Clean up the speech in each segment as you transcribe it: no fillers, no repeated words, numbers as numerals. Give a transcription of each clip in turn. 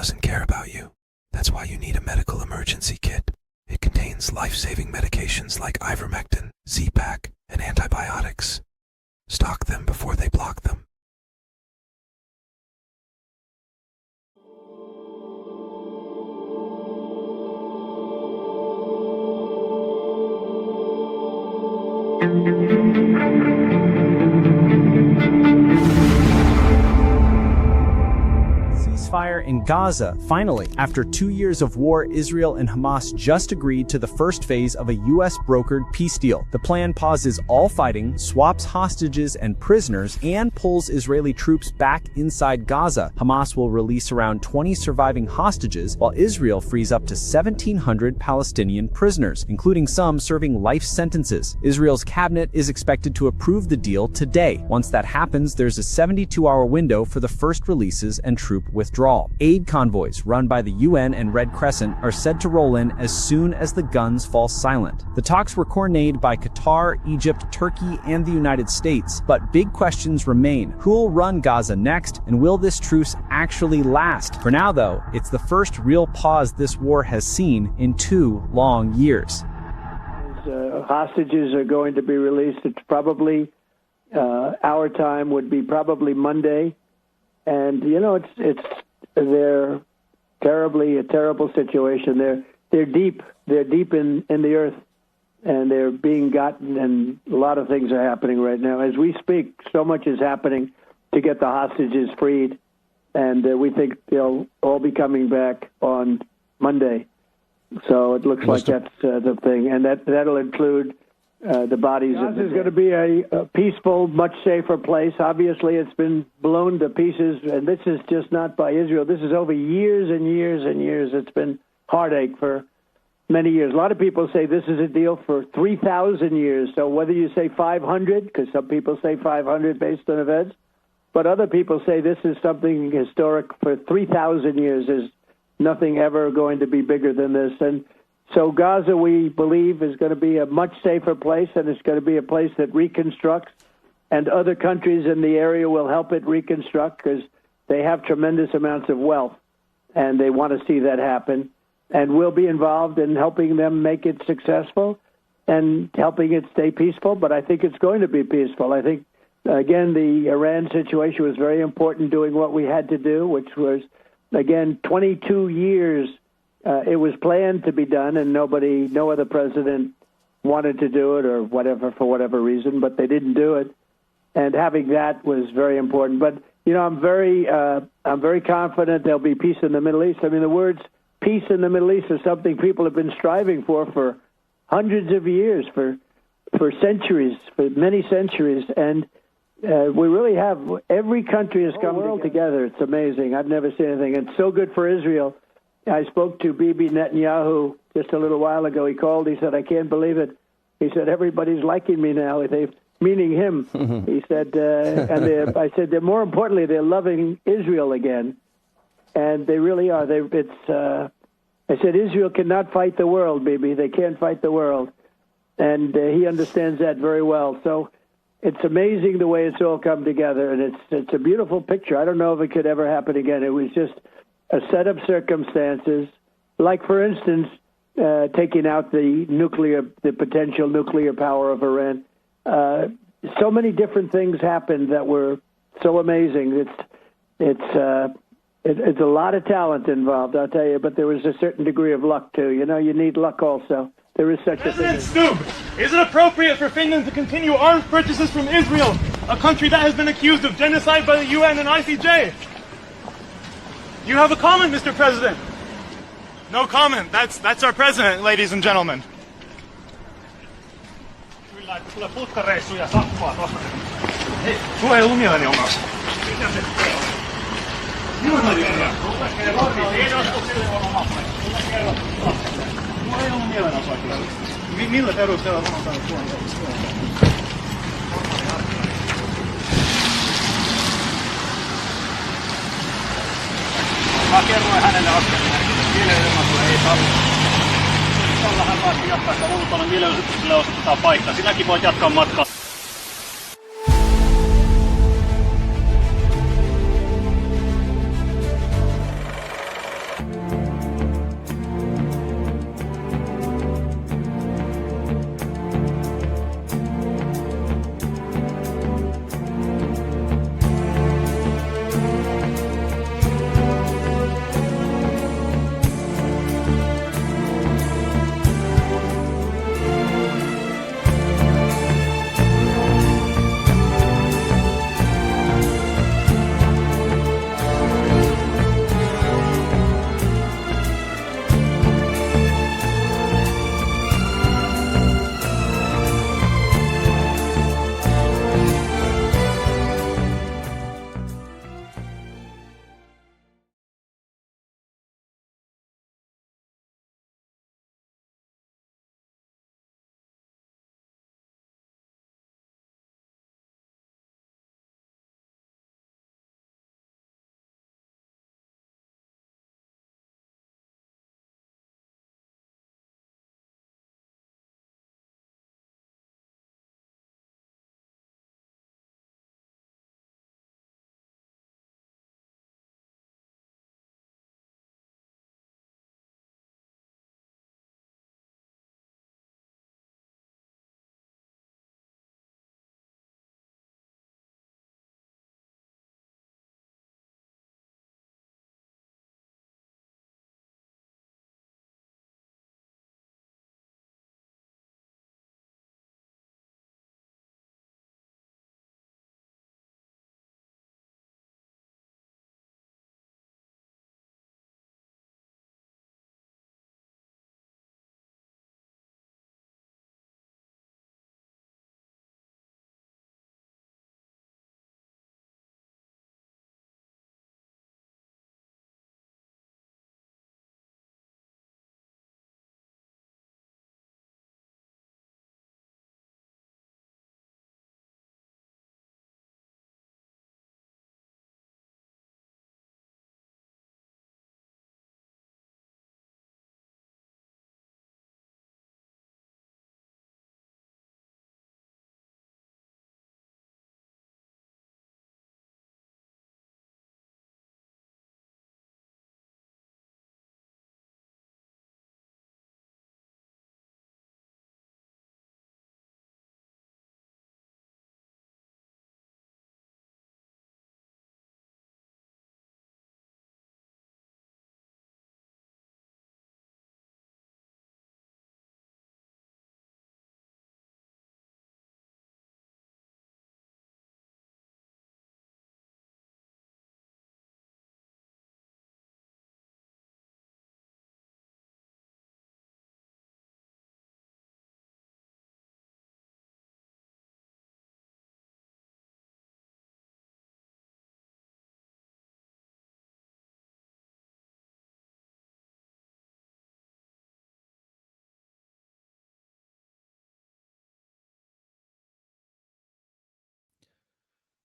doesn't care about you. That's why you need a medical emergency kit. It contains life-saving medications like ivermectin, Z-Pak, and antibiotics. Stock them before they block them. Ceasefire in Gaza. Finally, after 2 years of war, Israel and Hamas just agreed to the first phase of a U.S.-brokered peace deal. The plan pauses all fighting, swaps hostages and prisoners, and pulls Israeli troops back inside Gaza. Hamas will release around 20 surviving hostages, while Israel frees up to 1,700 Palestinian prisoners, including some serving life sentences. Israel's cabinet is expected to approve the deal today. Once that happens, there's a 72-hour window for the first releases and troop withdrawal. Aid convoys run by the UN and Red Crescent are said to roll in as soon as the guns fall silent. The talks were coordinated by Qatar, Egypt, Turkey, and the United States, but big questions remain. Who'll run Gaza next, and will this truce actually last? For now, though, it's the first real pause this war has seen in 2 long years. Hostages are going to be released. It's probably, our time would be probably Monday. And, you know, they're a terrible situation. They're deep in the earth, and they're being gotten, and a lot of things are happening right now. As we speak, so much is happening to get the hostages freed, and we think they'll all be coming back on Monday. So it looks like that's the thing, and that'll include the bodies. Gaza is going to be a peaceful, much safer place. Obviously, it's been blown to pieces, and this is just not by Israel. This is over years and years and years. It's been heartache for many years. A lot of people say this is a deal for 3,000 years. So whether you say 500, because some people say 500 based on events, but other people say this is something historic for 3,000 years. There's nothing ever going to be bigger than this. And so Gaza, we believe, is going to be a much safer place, and it's going to be a place that reconstructs, and other countries in the area will help it reconstruct because they have tremendous amounts of wealth, and they want to see that happen. And we'll be involved in helping them make it successful and helping it stay peaceful, but I think it's going to be peaceful. I think, again, the Iran situation was very important, doing what we had to do, which was, again, 22 years. It was planned to be done, and no other president wanted to do it or whatever, for whatever reason, but they didn't do it. And having that was very important. But, you know, I'm very confident there'll be peace in the Middle East. I mean, the words peace in the Middle East is something people have been striving for hundreds of years, for centuries, for many centuries. And we really have, every country has come together. It's amazing. I've never seen anything. It's so good for Israel. I spoke to Bibi Netanyahu just a little while ago. He called. He said, I can't believe it. He said, everybody's liking me now. Meaning him. He said, I said, more importantly, they're loving Israel again. And they really are. I said, Israel cannot fight the world, Bibi. They can't fight the world. And he understands that very well. So it's amazing the way it's all come together. And it's a beautiful picture. I don't know if it could ever happen again. It was just a set of circumstances, like, for instance, taking out the potential nuclear power of Iran. So many different things happened that were so amazing. It's a lot of talent involved, I'll tell you, but there was a certain degree of luck, too. You know, you need luck also. There is such a thing. President Stubb, is it appropriate for Finland to continue arms purchases from Israel, a country that has been accused of genocide by the UN and ICJ? Do you have a comment, Mr. President? No comment. That's our president, ladies and gentlemen. Kyllä, että tulee putkareissuja sappua tuosta. Hei, sulla ei ollut mieleni omassa. Mitä se tekee? Minun oli mieleni. Ei ole sille omassa. Mulla ei ollut mieleni osaa kyllä. Millä perusteella sanotaan, että Suomi? Mä kerroin hänelle askelmerkille, mielenilmaisu ei salli. Tällä hän pääsi jatkaa sitä ulkona mielenosoitukselle osoitetaan paikka. Sinäkin voit jatkaa matkaa.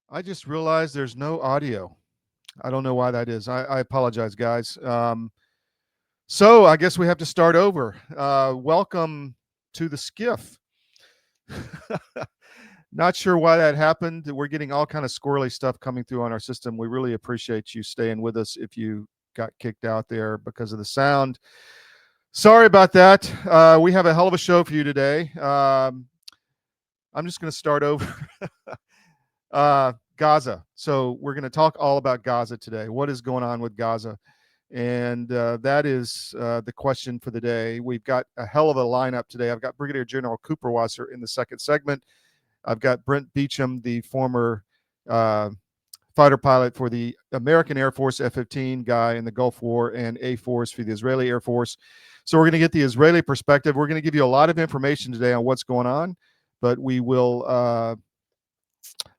I just realized there's no audio. I don't know why that is. I apologize, guys. So I guess we have to start over. Welcome to the SCIF. Not sure why that happened. We're getting all kind of squirrely stuff coming through on our system. We really appreciate you staying with us if you got kicked out there because of the sound. Sorry about that. We have a hell of a show for you today. I'm just going to start over. Gaza. So we're going to talk all about Gaza today. What is going on with Gaza? And that is the question for the day. We've got a hell of a lineup today. I've got Brigadier General Kuperwasser in the second segment. I've got Brent Beecham, the former fighter pilot for the American Air Force F-15 guy in the Gulf War, and A-Force for the Israeli Air Force. So we're going to get the Israeli perspective. We're going to give you a lot of information today on what's going on, but we will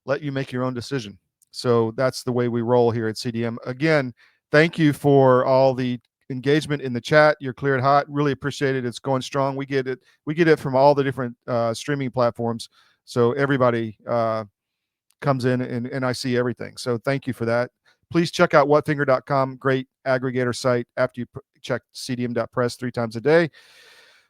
let you make your own decision. So that's the way we roll here at CDM. Again, thank you for all the engagement in the chat. You're cleared hot. Really appreciate it. It's going strong. We get it from all the different streaming platforms. So everybody comes in and I see everything. So thank you for that. Please check out whatfinger.com. Great aggregator site after you check cdm.press 3 times a day.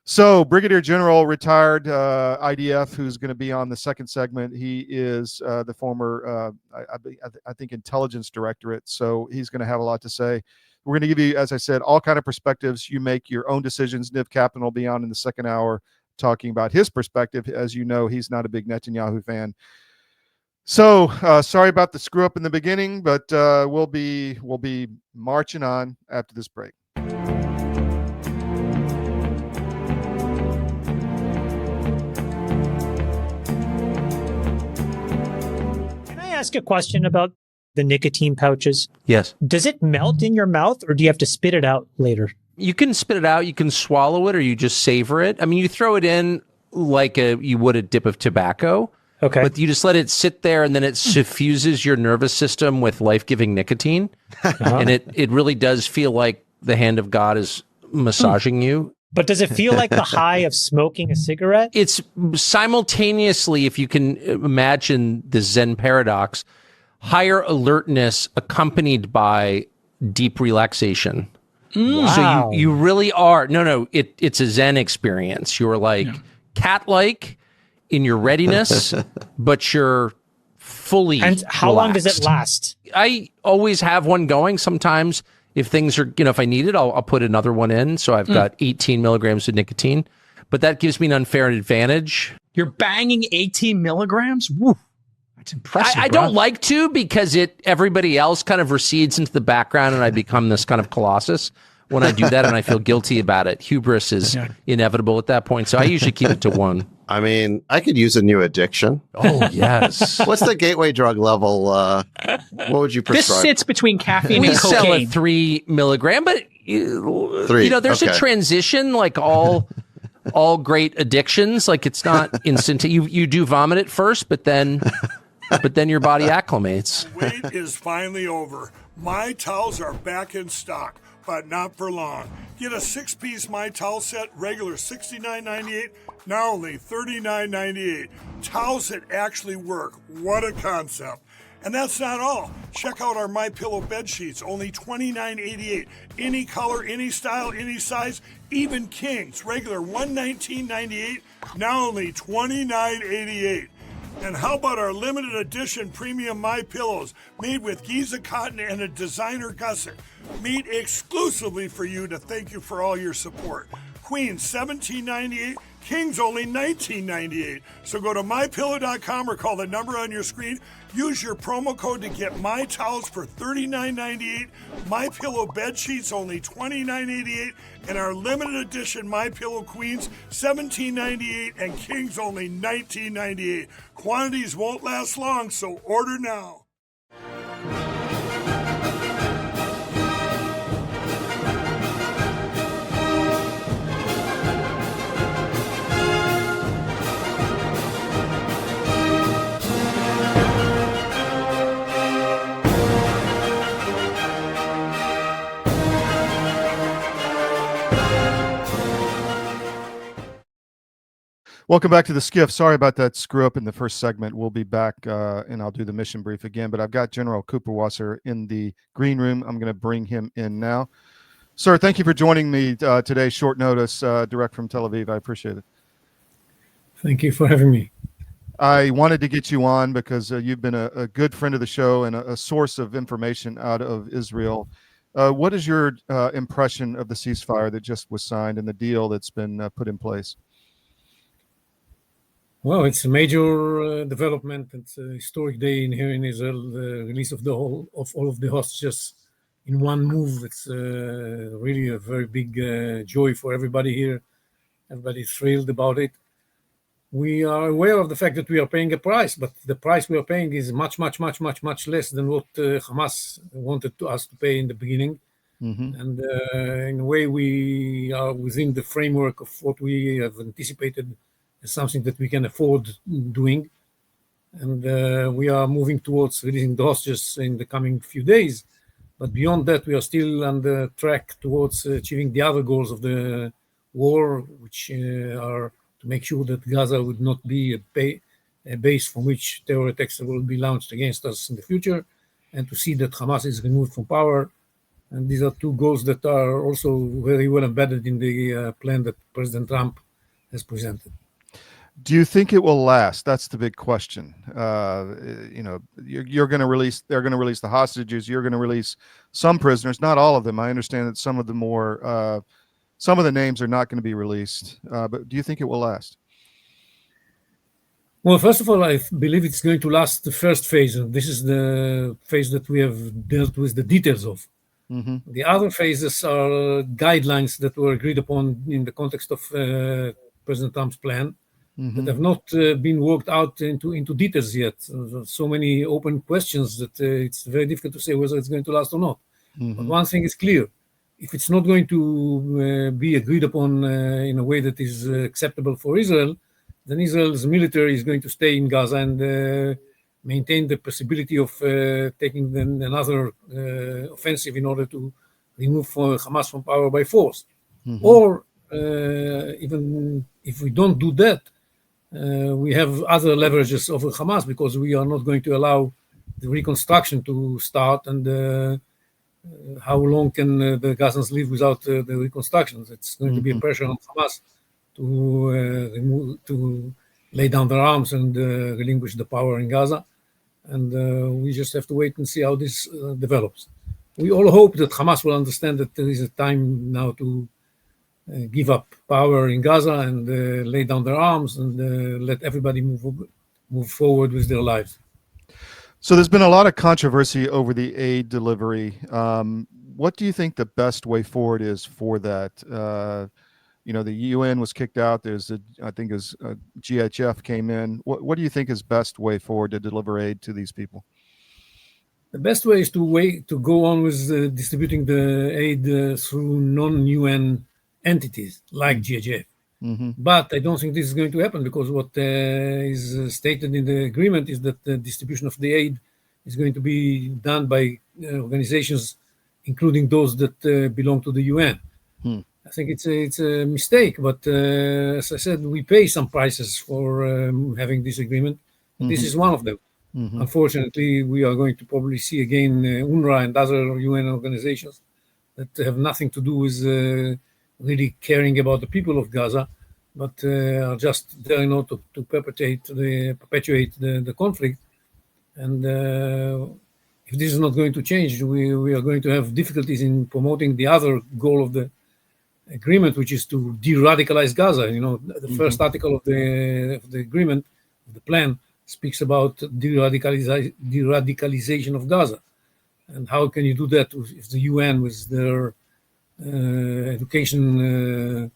So Brigadier General retired IDF, who's going to be on the second segment. He is the former, I think, intelligence directorate. So he's going to have a lot to say. We're going to give you, as I said, all kind of perspectives. You make your own decisions. Niv Kaplan will be on in the second hour talking about his perspective. As you know, he's not a big Netanyahu fan. So sorry about the screw up in the beginning, but we'll be marching on after this break. Ask a question about the nicotine pouches? Yes. Does it melt in your mouth, or do you have to spit it out later? You can spit it out, you can swallow it, or you just savor it. I mean, you throw it in like you would a dip of tobacco. Okay. But you just let it sit there, and then it suffuses your nervous system with life-giving nicotine. And it really does feel like the hand of God is massaging you. But does it feel like the high of smoking a cigarette? It's simultaneously, if you can imagine the Zen paradox, higher alertness accompanied by deep relaxation. Wow. So you really are, it's a Zen experience. You're like cat-like in your readiness, but you're fully And how long does it last? I always have one going. Sometimes if things are, if I need it, I'll put another one in. So I've got 18 milligrams of nicotine, but that gives me an unfair advantage. You're banging 18 milligrams? Woo. That's impressive. I don't like to, because everybody else kind of recedes into the background and I become this kind of colossus when I do that, and I feel guilty about it. Hubris is inevitable at that point. So I usually keep it to one. I mean, I could use a new addiction. Oh, yes. What's the gateway drug level? What would you prescribe? This sits between caffeine We and sell a cocaine. 3 milligram, but there's a transition, like all great addictions. Like, it's not instant. You do vomit at first, but then your body acclimates. Wait is finally over. My towels are back in stock, but not for long. Get a 6-piece My Towel set, regular $69.98, now only $39.98. Towels that actually work. What a concept. And that's not all. Check out our My Pillow bed sheets, only $29.88. Any color, any style, any size, even kings, regular $119.98, now only $29.88. And how about our limited edition premium My Pillows, made with Giza cotton and a designer gusset, made exclusively for you to thank you for all your support. Queens $17.98, Kings only $19.98. So go to mypillow.com or call the number on your screen. Use your promo code to get My Towels for $39.98, My Pillow bed sheets only $29.88, and our limited edition My Pillow Queens $17.98 and Kings only $19.98. Quantities won't last long, so order now. Welcome back to the SCIF. Sorry about that screw up in the first segment. We'll be back and I'll do the mission brief again, but I've got General Kuperwasser in the green room. I'm going to bring him in now. Sir, thank you for joining me today, short notice, direct from Tel Aviv. I appreciate it. Thank you for having me. I wanted to get you on because you've been a good friend of the show and a source of information out of Israel. What is your impression of the ceasefire that just was signed and the deal that's been put in place? Well, it's a major development. It's a historic day here in Israel. The release of all of the hostages in one move. It's really a very big joy for everybody here. Everybody's thrilled about it. We are aware of the fact that we are paying a price, but the price we are paying is much less than what Hamas wanted us to pay in the beginning. Mm-hmm. And in a way, we are within the framework of what we have anticipated as something that we can afford doing. And we are moving towards releasing the hostages in the coming few days. But beyond that, we are still on the track towards achieving the other goals of the war, which are to make sure that Gaza would not be a base from which terror attacks will be launched against us in the future, and to see that Hamas is removed from power. And these are two goals that are also very well embedded in the plan that President Trump has presented. Do you think it will last? That's the big question. You're going to release. They're going to release the hostages. You're going to release some prisoners, not all of them. I understand that some of the names are not going to be released. But do you think it will last? Well, first of all, I believe it's going to last the first phase, and this is the phase that we have dealt with the details of. Mm-hmm. The other phases are guidelines that were agreed upon in the context of President Trump's plan. Mm-hmm. that have not been worked out into details yet. So many open questions that it's very difficult to say whether it's going to last or not. Mm-hmm. But one thing is clear. If it's not going to be agreed upon in a way that is acceptable for Israel, then Israel's military is going to stay in Gaza and maintain the possibility of taking then another offensive in order to remove Hamas from power by force. Mm-hmm. Or even if we don't do that, we have other leverages over Hamas because we are not going to allow the reconstruction to start. And how long can the Gazans live without the reconstructions? It's going to be a pressure on Hamas to lay down their arms and relinquish the power in Gaza. And we just have to wait and see how this develops. We all hope that Hamas will understand that there is a time now to give up power in Gaza and lay down their arms and let everybody move forward with their lives. So there's been a lot of controversy over the aid delivery. What do you think the best way forward is for that? The UN was kicked out. I think GHF came in. What do you think is best way forward to deliver aid to these people? The best way is to go on with distributing the aid through non-UN entities like GHF. Mm-hmm. But I don't think this is going to happen because what is stated in the agreement is that the distribution of the aid is going to be done by organizations, including those that belong to the UN. I think it's a mistake, but as I said, we pay some prices for having this agreement. Mm-hmm. This is one of them. Mm-hmm. Unfortunately, we are going to probably see again UNRWA and other UN organizations that have nothing to do with really caring about the people of Gaza, but are just there in order to perpetuate the conflict. And if this is not going to change, we are going to have difficulties in promoting the other goal of the agreement, which is to de-radicalize Gaza. The first article of the agreement, the plan, speaks about de-radicalization of Gaza. And how can you do that if the UN, with their education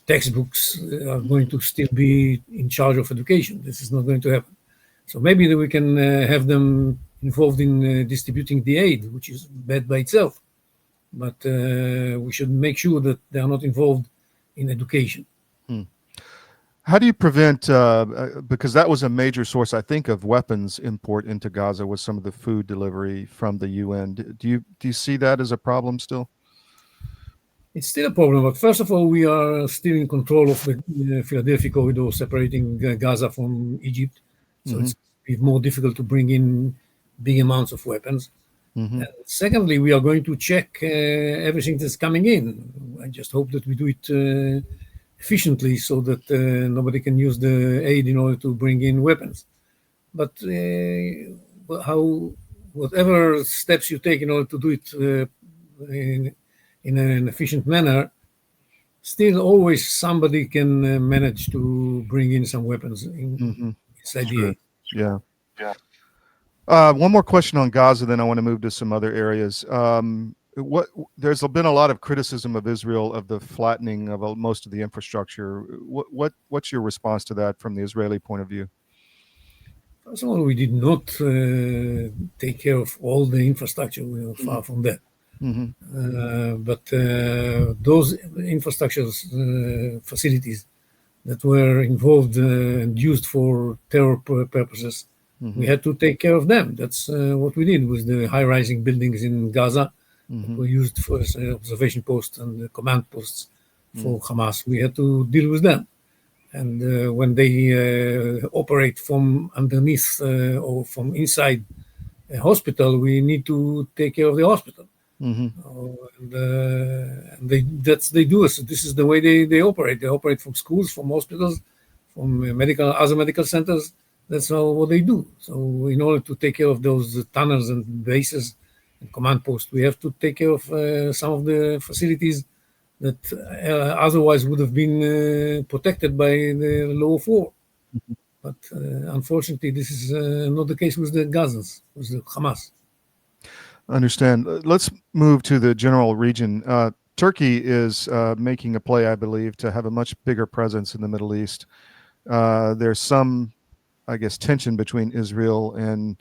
textbooks, are going to still be in charge of education? This is not going to happen. So maybe we can have them involved in distributing the aid, which is bad by itself. But we should make sure that they are not involved in education. How do you prevent, because that was a major source, I think, of weapons import into Gaza, was some of the food delivery from the UN. Do you see that as a problem still? It's still a problem, but first of all, we are still in control of the Philadelphia corridor separating Gaza from Egypt, so it's more difficult to bring in big amounts of weapons. Secondly, we are going to check everything that's coming in. I just hope that we do it efficiently so that nobody can use the aid in order to bring in weapons. But whatever steps you take in order to do it in an efficient manner, still always somebody can manage to bring in some weapons inside the aid. Yeah. One more question on Gaza, then I want to move to some other areas. There's been a lot of criticism of Israel of the flattening of most of the infrastructure. What's your response to that from the Israeli point of view? First of all, we did not take care of all the infrastructure. We are far from that. But those infrastructure facilities that were involved and used for terror purposes, we had to take care of them. That's what we did with the high-rising buildings in Gaza that were used for observation posts and command posts for Hamas. We had to deal with them. And when they operate from underneath or from inside a hospital, we need to take care of the hospital. And they do it. So this is the way they operate. They operate from schools, from hospitals, from other medical centers. That's what they do. So in order to take care of those tunnels and bases and command posts, we have to take care of some of the facilities that otherwise would have been protected by the law of war. But unfortunately, this is not the case with the Gazans, with the Hamas. I understand. Let's move to the general region. Turkey is making a play, I believe, to have a much bigger presence in the Middle East. There's some, I guess, tension between Israel and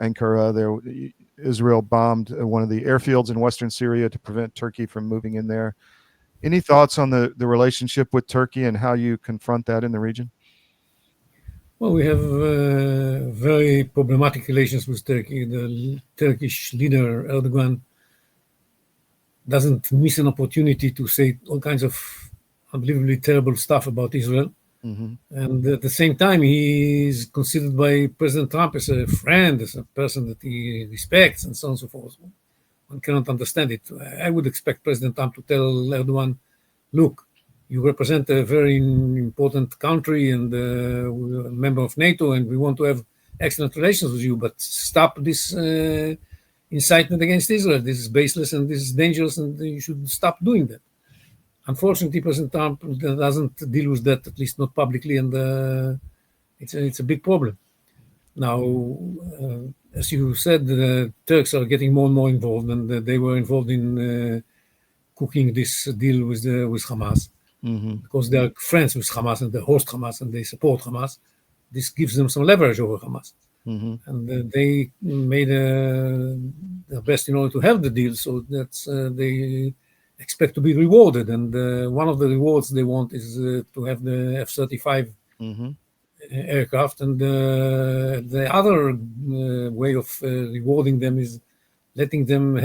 Ankara. Israel bombed one of the airfields in western Syria to prevent Turkey from moving in there. Any thoughts on the relationship with Turkey and how you confront that in the region? Well, we have very problematic relations with Turkey. The Turkish leader, Erdogan, doesn't miss an opportunity to say all kinds of unbelievably terrible stuff about Israel. And at the same time, he is considered by President Trump as a friend, as a person that he respects, and so on and so forth. One cannot understand it. I would expect President Trump to tell Erdogan, look, you represent a very important country and a member of NATO, and we want to have excellent relations with you, but stop this incitement against Israel. This is baseless and this is dangerous, and you should stop doing that. Unfortunately, President Trump doesn't deal with that, at least not publicly, and it's a big problem. Now, as you said, the Turks are getting more and more involved, and they were involved in cooking this deal with Hamas. Because they are friends with Hamas and they host Hamas and they support Hamas. This gives them some leverage over Hamas. And they made their best in order to have the deal, so that's they expect to be rewarded. And one of the rewards they want is to have the F-35 aircraft. And the other way of rewarding them is letting them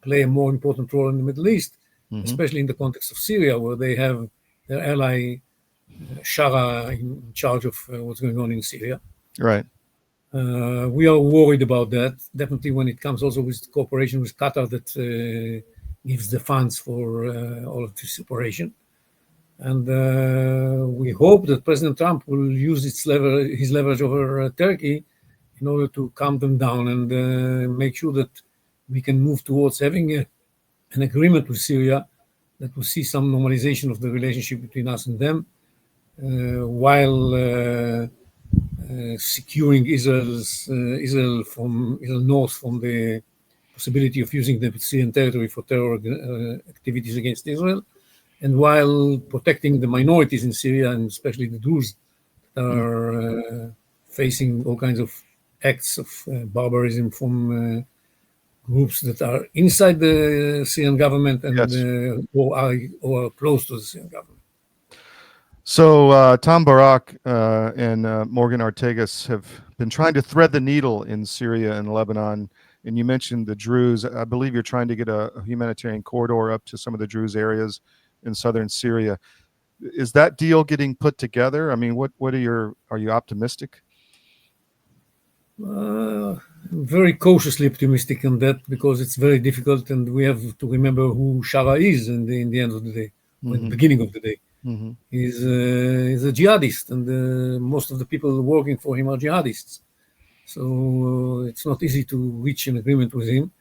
play a more important role in the Middle East. Especially in the context of Syria, where they have their ally Shara in charge of what's going on in Syria. Right. We are worried about that. Definitely when it comes also with cooperation with Qatar that gives the funds for all of this operation. And we hope that President Trump will use his leverage over Turkey in order to calm them down and make sure that we can move towards having an agreement with Syria that will see some normalization of the relationship between us and them, while securing Israel North from the possibility of using the Syrian territory for terror activities against Israel, and while protecting the minorities in Syria, and especially the Druze that are facing all kinds of acts of barbarism from groups that are inside the Syrian government and or are close to the Syrian government. So Tom Barak and Morgan Ortagus have been trying to thread the needle in Syria and Lebanon. And you mentioned the Druze. I believe you're trying to get a humanitarian corridor up to some of the Druze areas in southern Syria. Is that deal getting put together? I mean, what are you optimistic? I'm very cautiously optimistic on that because it's very difficult, and we have to remember who Shara is in the end of the day, or in the beginning of the day. Mm-hmm. He's a jihadist, and most of the people working for him are jihadists. So it's not easy to reach an agreement with him.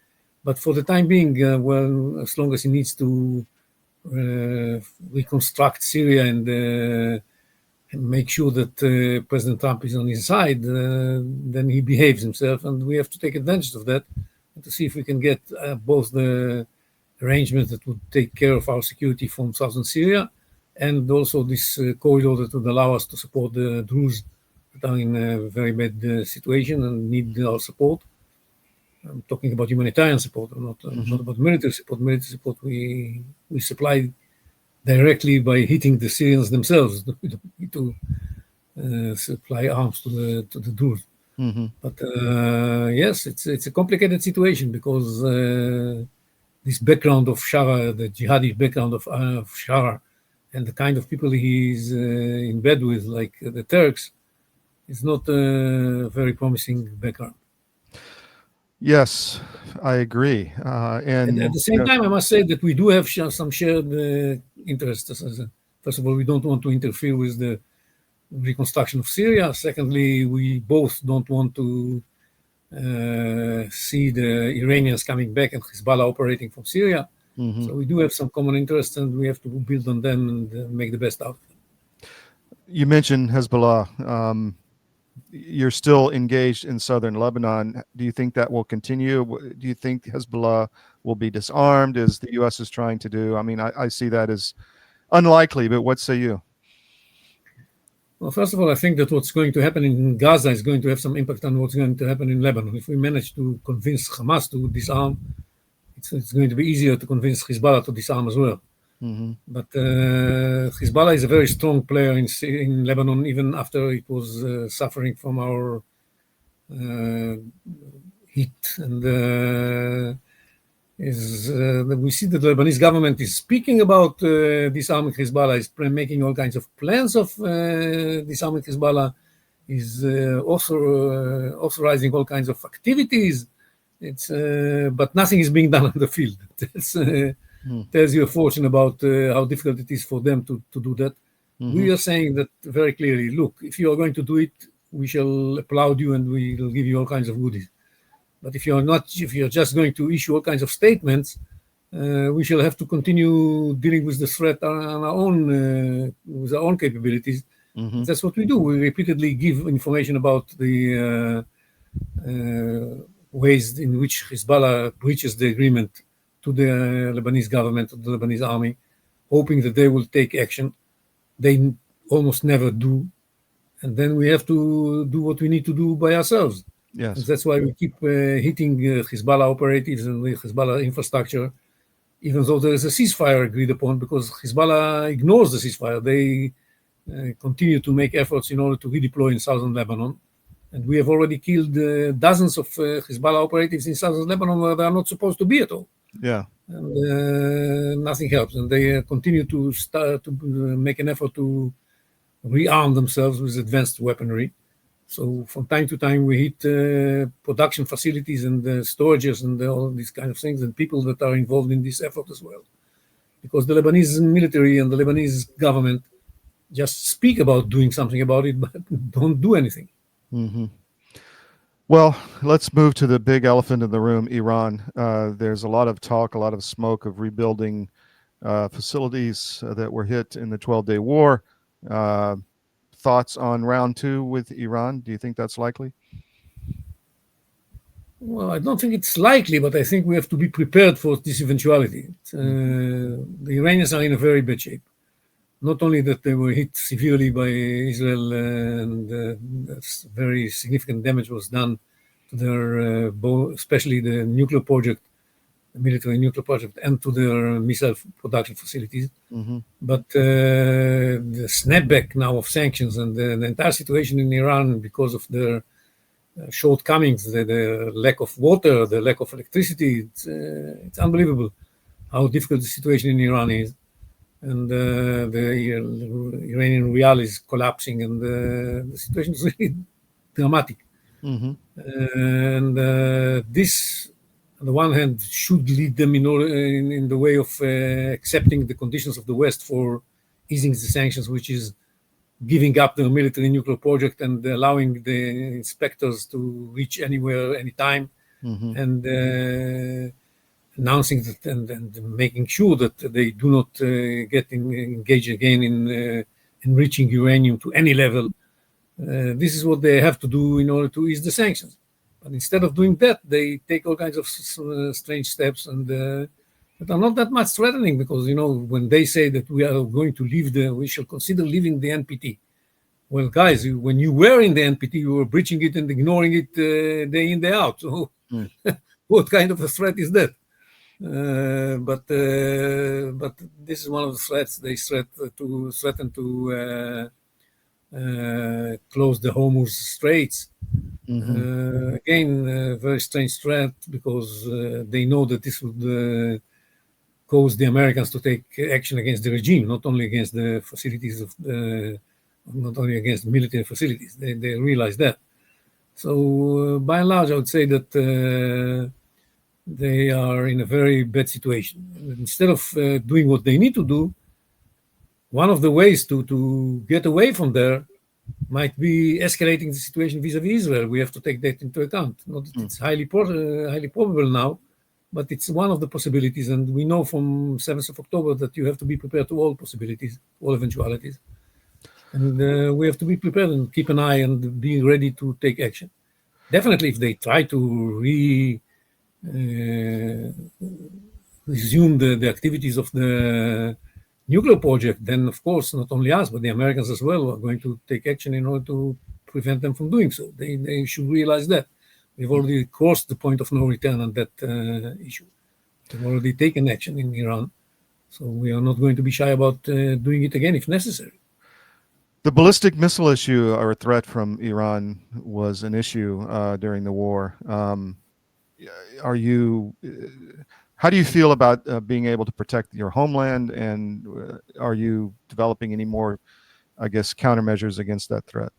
But for the time being, well, as long as he needs to reconstruct Syria and make sure that President Trump is on his side, then he behaves himself, and we have to take advantage of that and to see if we can get both the arrangements that would take care of our security from southern Syria and also this corridor that would allow us to support the Druze that are in a very bad situation and need our support. I'm talking about humanitarian support, not about military support. Military support we supply directly by hitting the Syrians themselves. We don't need to supply arms to the Druze. Mm-hmm. But yes, it's a complicated situation because this background of Shara, the jihadi background of Shara, and the kind of people he's in bed with, like the Turks, is not a very promising background. Yes, I agree. And at the same time, I must say that we do have some shared interests. First of all, we don't want to interfere with the reconstruction of Syria. Secondly, we both don't want to see the Iranians coming back and Hezbollah operating from Syria. Mm-hmm. So we do have some common interests, and we have to build on them and make the best out of them. You mentioned Hezbollah. You're still engaged in southern Lebanon. Do you think that will continue? Do you think Hezbollah will be disarmed, as the U.S. is trying to do? I mean, I see that as unlikely, but what say you? Well, first of all, I think that what's going to happen in Gaza is going to have some impact on what's going to happen in Lebanon. If we manage to convince Hamas to disarm, it's going to be easier to convince Hezbollah to disarm as well. Mm-hmm. But Hezbollah is a very strong player in Lebanon, even after it was suffering from our heat. And we see that the Lebanese government is speaking about disarming Hezbollah, is making all kinds of plans of disarming Hezbollah, is authorizing all kinds of activities. But nothing is being done on the field. Tells you a fortune about how difficult it is for them to do that. Mm-hmm. We are saying that very clearly. Look, if you are going to do it, we shall applaud you and we will give you all kinds of goodies. But if you're just going to issue all kinds of statements, we shall have to continue dealing with the threat on our own, with our own capabilities. Mm-hmm. That's what we do. We repeatedly give information about the ways in which Hezbollah breaches the agreement to the Lebanese government, to the Lebanese army, hoping that they will take action. They almost never do. And then we have to do what we need to do by ourselves. Yes. And that's why we keep hitting Hezbollah operatives and the Hezbollah infrastructure, even though there is a ceasefire agreed upon, because Hezbollah ignores the ceasefire. They continue to make efforts in order to redeploy in southern Lebanon. And we have already killed dozens of Hezbollah operatives in southern Lebanon where they are not supposed to be at all. Yeah. And nothing helps. And they continue to make an effort to rearm themselves with advanced weaponry. So from time to time, we hit production facilities and storages and all these kind of things and people that are involved in this effort as well. Because the Lebanese military and the Lebanese government just speak about doing something about it, but don't do anything. Mm-hmm. Well, let's move to the big elephant in the room, Iran. There's a lot of talk, a lot of smoke of rebuilding facilities that were hit in the 12-day war. Thoughts on round two with Iran? Do you think that's likely? Well, I don't think it's likely, but I think we have to be prepared for this eventuality. The Iranians are in a very bad shape. Not only that they were hit severely by Israel and very significant damage was done to their, especially the nuclear project military nuclear project and to their missile production facilities. Mm-hmm. But the snapback now of sanctions and the entire situation in Iran because of their shortcomings, the lack of water, the lack of electricity, it's unbelievable how difficult the situation in Iran is. And the Iranian rial is collapsing, and the situation is really dramatic. Mm-hmm. And this, on the one hand, should lead them in the way of accepting the conditions of the West for easing the sanctions, which is giving up the military nuclear project and allowing the inspectors to reach anywhere, anytime, Mm-hmm. and announcing that and making sure that they do not get engaged again in enriching uranium to any level. This is what they have to do in order to ease the sanctions. But instead of doing that, they take all kinds of strange steps and that are not that much threatening, because, when they say that we are going to we shall consider leaving the NPT. Well, guys, when you were in the NPT, you were breaching it and ignoring it day in, day out. So what kind of a threat is that? But this is one of the threats. They threaten to close the Hormuz Straits. Mm-hmm. Again, a very strange threat, because they know that this would cause the Americans to take action against the regime, not only against the facilities not only against military facilities. They realize that. So by and large, I would say that they are in a very bad situation. Instead of doing what they need to do, one of the ways to get away from there might be escalating the situation vis-a-vis Israel. We have to take that into account. Not that it's highly probable now, but it's one of the possibilities. And we know from 7th of October that you have to be prepared to all possibilities, all eventualities. And we have to be prepared and keep an eye and be ready to take action. Definitely, if they try to resume the activities of the nuclear project, then of course not only us but the Americans as well are going to take action in order to prevent them from doing so. They should realize that we've already crossed the point of no return on that issue. We've already taken action in Iran, so we are not going to be shy about doing it again if necessary. The ballistic missile issue, or threat from Iran, was an issue during the war. How do you feel about being able to protect your homeland, and are you developing any more, countermeasures against that threat?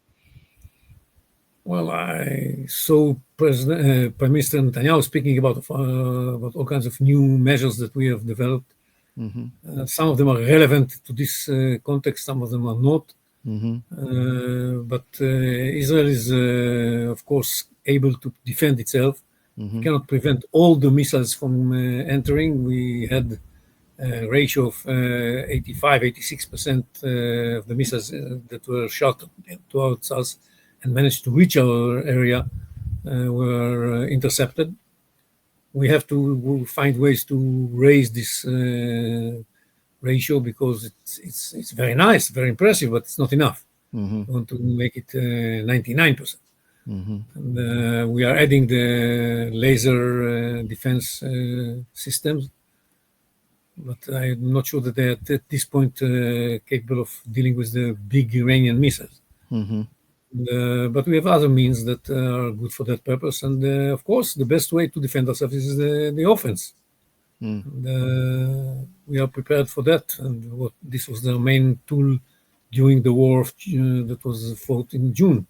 Well, I saw Prime Minister Netanyahu speaking about all kinds of new measures that we have developed. Mm-hmm. Some of them are relevant to this context, some of them are not. Mm-hmm. But Israel is, of course, able to defend itself. Mm-hmm. Cannot prevent all the missiles from entering. We had a ratio of 85-86% of the missiles that were shot towards us and managed to reach our area were intercepted. We have to find ways to raise this ratio, because it's very nice, very impressive, but it's not enough. Mm-hmm. We want to make it 99%. Mm-hmm. And we are adding the laser defense systems, but I'm not sure that they are at this point capable of dealing with the big Iranian missiles. Mm-hmm. But we have other means that are good for that purpose. And of course, the best way to defend ourselves is the offense. Mm. And, we are prepared for that. And this was the main tool during the war that was fought in June.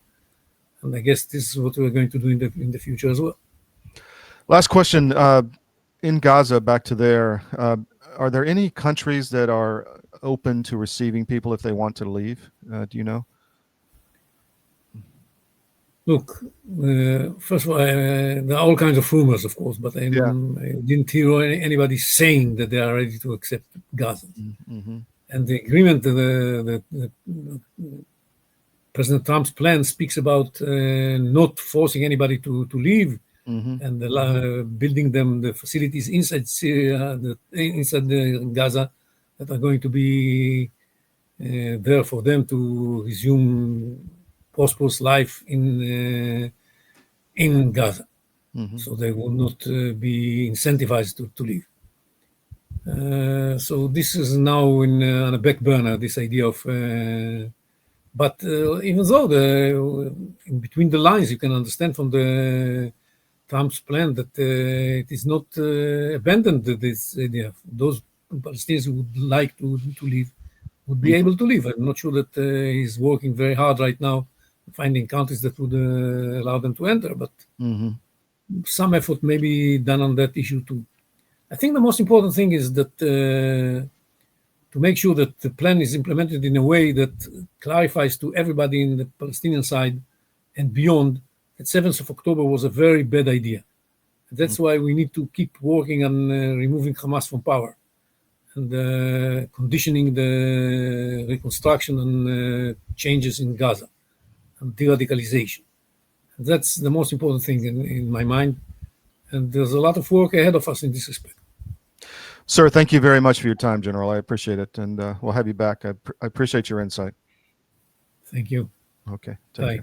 And I guess this is what we're going to do in the future as well. Last question. In Gaza, back to there, are there any countries that are open to receiving people if they want to leave? Do you know? Look, first of all, there are all kinds of rumors, of course, but I didn't hear anybody saying that they are ready to accept Gaza. Mm-hmm. And the agreement that President Trump's plan speaks about not forcing anybody to leave, mm-hmm. and building them the facilities inside Syria, inside Gaza, that are going to be there for them to resume prosperous life in Gaza. so they will not be incentivized to leave. So this is now on a back burner, this idea of, but even though in between the lines, you can understand from the Trump's plan that it is not abandoned this idea. Those Palestinians who would like to leave would be able to leave. I'm not sure that he's working very hard right now, finding countries that would allow them to enter, but some effort may be done on that issue too. I think the most important thing is that to make sure that the plan is implemented in a way that clarifies to everybody in the Palestinian side and beyond that 7th of October was a very bad idea. That's why we need to keep working on removing Hamas from power and conditioning the reconstruction and changes in Gaza and de-radicalization. That's the most important thing in my mind. And there's a lot of work ahead of us in this respect. Sir, thank you very much for your time, General. I appreciate it. And we'll have you back. I appreciate your insight. Thank you. Okay. Bye.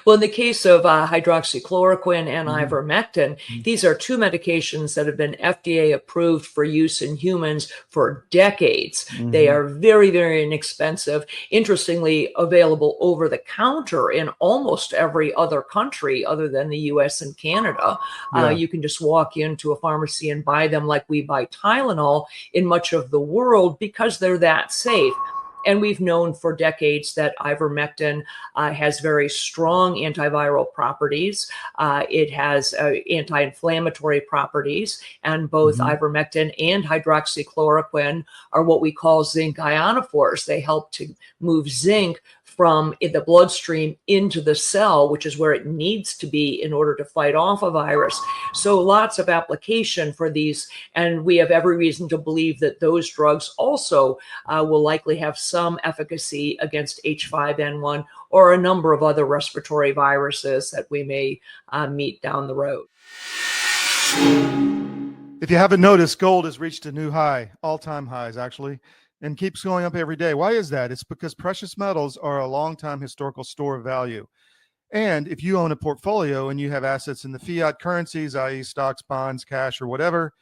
Well, in the case of hydroxychloroquine and ivermectin, these are two medications that have been FDA approved for use in humans for decades. They are very, very inexpensive, interestingly available over the counter in almost every other country other than the US and Canada. You can just walk into a pharmacy and buy them like we buy Tylenol in much of the world because they're that safe. And we've known for decades that ivermectin has very strong antiviral properties. It has anti-inflammatory properties, and both ivermectin and hydroxychloroquine are what we call zinc ionophores. They help to move zinc from the bloodstream into the cell, which is where it needs to be in order to fight off a virus. So lots of application for these, and we have every reason to believe that those drugs also will likely have some efficacy against H5N1 or a number of other respiratory viruses that we may meet down the road. If you haven't noticed, gold has reached a new high, all-time highs actually, and keeps going up every day. Why is that? It's because precious metals are a long-time historical store of value. And if you own a portfolio and you have assets in the fiat currencies, i.e. stocks, bonds, cash, or whatever,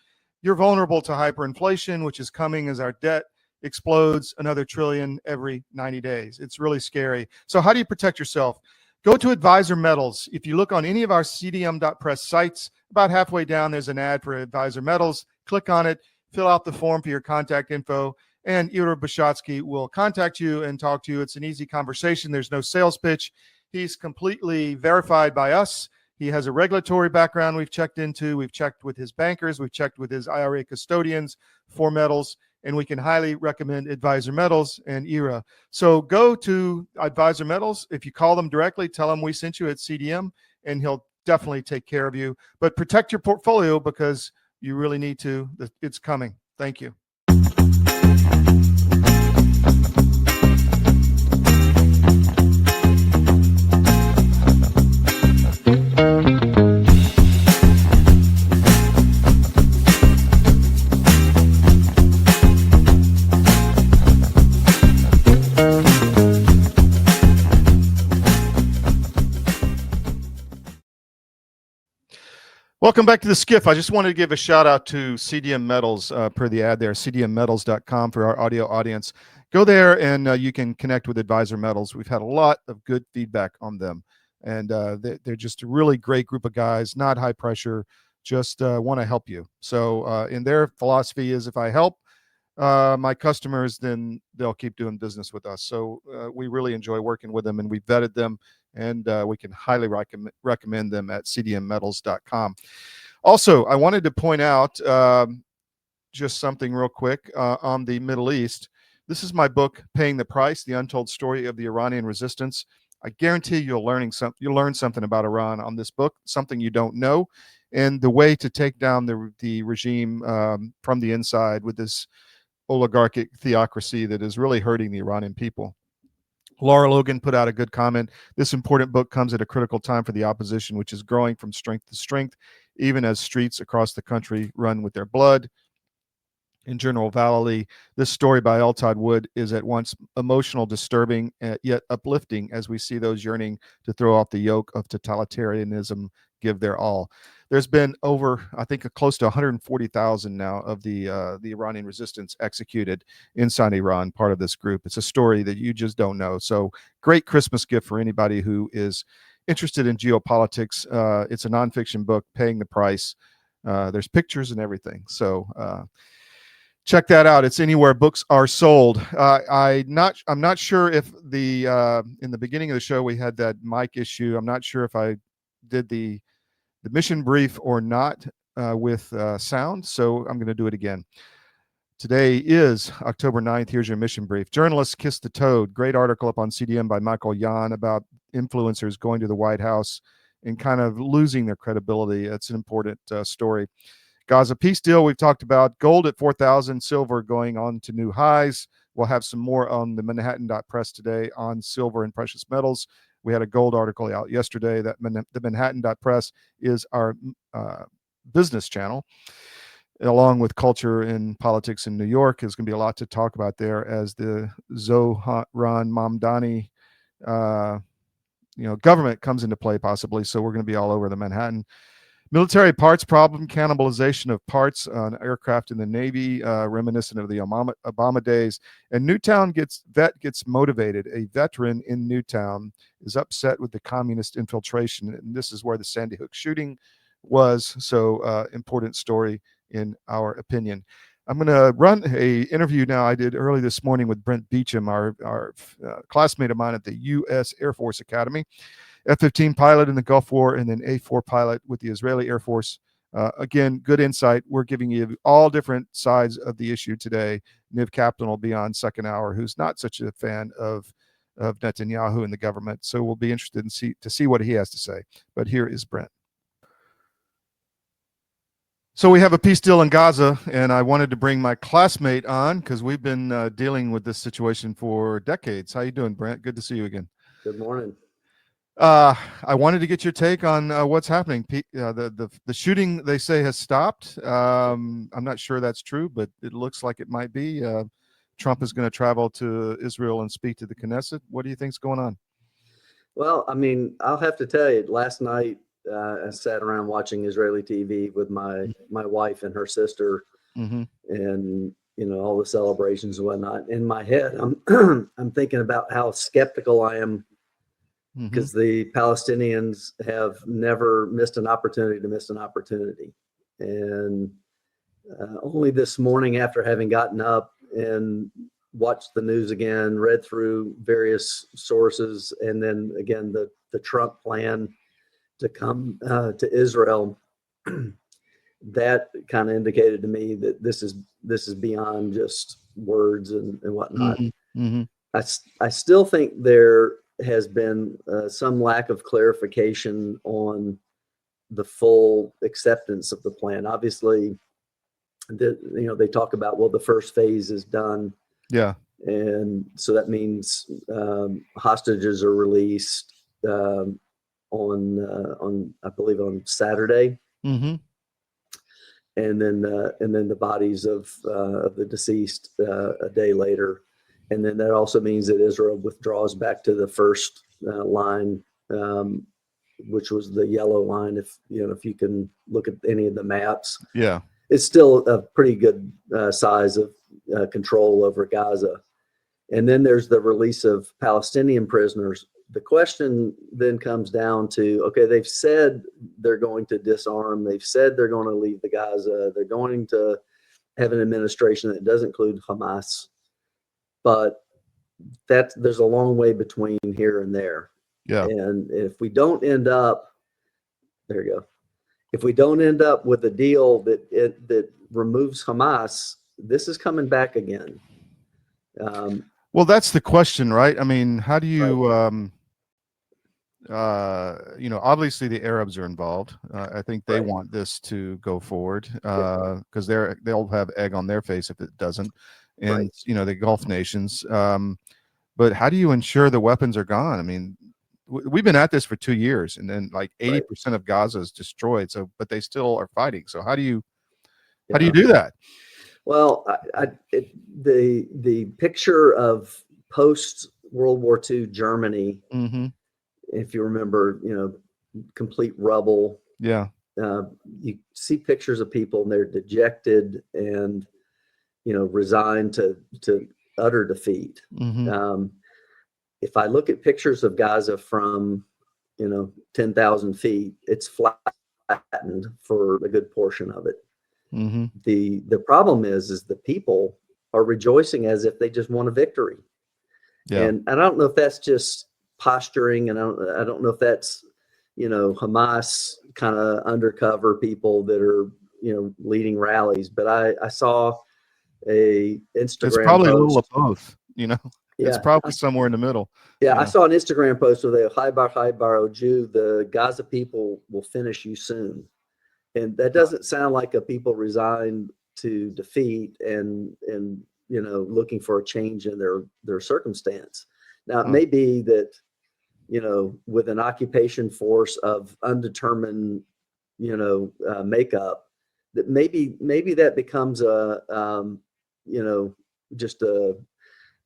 you're vulnerable to hyperinflation, which is coming as our debt explodes another trillion every 90 days. It's really scary. So how do you protect yourself? Go to Advisor Metals. If you look on any of our cdm.press sites, about halfway down, there's an ad for Advisor Metals. Click on it, fill out the form for your contact info, and Ira Bishotsky will contact you and talk to you. It's an easy conversation. There's no sales pitch. He's completely verified by us. He has a regulatory background we've checked into. We've checked with his bankers. We've checked with his IRA custodians for metals, and we can highly recommend Advisor Metals and Ira. So go to Advisor Metals. If you call them directly, tell them we sent you at CDM, and he'll definitely take care of you. But protect your portfolio because you really need to. It's coming. Thank you. Welcome back to the SCIF. I just wanted to give a shout out to CDM Metals per the ad there, cdmmetals.com for our audio audience. Go there and you can connect with Advisor Metals. We've had a lot of good feedback on them. And they're just a really great group of guys, not high pressure, just want to help you. So in their philosophy is if I help my customers, then they'll keep doing business with us. So we really enjoy working with them, and we vetted them. And we can highly recommend them at cdmmetals.com. Also, I wanted to point out just something real quick on the Middle East. This is my book, Paying the Price, The Untold Story of the Iranian Resistance. I guarantee you'll learn something about Iran on this book, something you don't know, and the way to take down the regime from the inside with this oligarchic theocracy that is really hurting the Iranian people. Laura Logan put out a good comment. This important book comes at a critical time for the opposition, which is growing from strength to strength, even as streets across the country run with their blood. in General Valley. This story by Todd Wood is at once emotional, disturbing, yet uplifting as we see those yearning to throw off the yoke of totalitarianism give their all. There's been over, I think, close to 140,000 now of the Iranian resistance executed inside Iran, part of this group. It's a story that you just don't know. So great Christmas gift for anybody who is interested in geopolitics. It's a nonfiction book, Paying the Price. There's pictures and everything. So check that out. It's anywhere books are sold. I'm not sure if the in the beginning of the show we had that mic issue. I'm not sure if I did the mission brief or not with sound, so I'm going to do it again. Today is October 9th. Here's your mission brief. Journalists kiss the toad. Great article up on CDM by Michael Yan about influencers going to the White House and kind of losing their credibility. It's an important story. Gaza peace deal we've talked about. Gold at 4,000, silver going on to new highs. We'll have some more on the Manhattan.press today on silver and precious metals. We had a gold article out yesterday. That the Manhattan.press is our business channel, along with culture and politics in New York. There's going to be a lot to talk about there as the Zohran Mamdani government comes into play possibly. So we're going to be all over the Manhattan. Military parts problem, cannibalization of parts on aircraft in the Navy, reminiscent of the Obama days. And Newtown gets motivated. A veteran in Newtown is upset with the communist infiltration. And this is where the Sandy Hook shooting was. So important story in our opinion. I'm going to run a interview now I did early this morning with Brent Beecham, our classmate of mine at the U.S. Air Force Academy. F-15 pilot in the Gulf War, and then A-4 pilot with the Israeli Air Force. Again, good insight. We're giving you all different sides of the issue today. Niv Kaplan will be on second hour, who's not such a fan of Netanyahu and the government. So we'll be interested to see what he has to say. But here is Brent. So we have a peace deal in Gaza, and I wanted to bring my classmate on because we've been dealing with this situation for decades. How you doing, Brent? Good to see you again. Good morning. I wanted to get your take on what's happening. The shooting, they say, has stopped. I'm not sure that's true, but it looks like it might be. Trump is going to travel to Israel and speak to the Knesset. What do you think's going on? Well, I mean, I'll have to tell you, last night I sat around watching Israeli TV with my wife and her sister, and all the celebrations and whatnot. In my head, I'm thinking about how skeptical I am. Because the Palestinians have never missed an opportunity to miss an opportunity. And only this morning, after having gotten up and watched the news again, read through various sources, and then again, the Trump plan to come to Israel, that kind of indicated to me that this is beyond just words and whatnot. I still think there has been some lack of clarification on the full acceptance of the plan. Obviously, they talk about, well, the first phase is done. Yeah. And so that means hostages are released on I believe on Saturday. And then the bodies of the deceased a day later. And then that also means that Israel withdraws back to the first line, which was the yellow line. If you can look at any of the maps, yeah, it's still a pretty good size of control over Gaza. And then there's the release of Palestinian prisoners. The question then comes down to, okay, they've said they're going to disarm. They've said they're going to leave the Gaza. They're going to have an administration that does include Hamas. But there's a long way between here and there. Yeah. And if we don't end up, there you go. If we don't end up with a deal that removes Hamas, this is coming back again. Well, that's the question, right? I mean, how do you, obviously the Arabs are involved. I think they want this to go forward because they'll have egg on their face if it doesn't. And, the Gulf nations. But how do you ensure the weapons are gone? I mean, we've been at this for 2 years, and then like 80% of Gaza is destroyed. So, but they still are fighting. So how do you do that? Well, the picture of post World War II Germany, if you remember, complete rubble. Yeah. You see pictures of people and they're dejected and, resigned to utter defeat. If I look at pictures of Gaza from, 10,000 feet, it's flattened for a good portion of it. The problem is the people are rejoicing as if they just won a victory. Yeah. And I don't know if that's just posturing, and I don't know if that's, Hamas kind of undercover people that are, leading rallies. But I saw a Instagram It's probably post. a little of both, It's Yeah. probably somewhere in the middle. Yeah, I saw an Instagram post where they Chaibar, O Jew, the Gaza people will finish you soon. And that doesn't sound like a people resigned to defeat and looking for a change in their circumstance. Now, it may be that, with an occupation force of undetermined, makeup, that maybe that becomes just a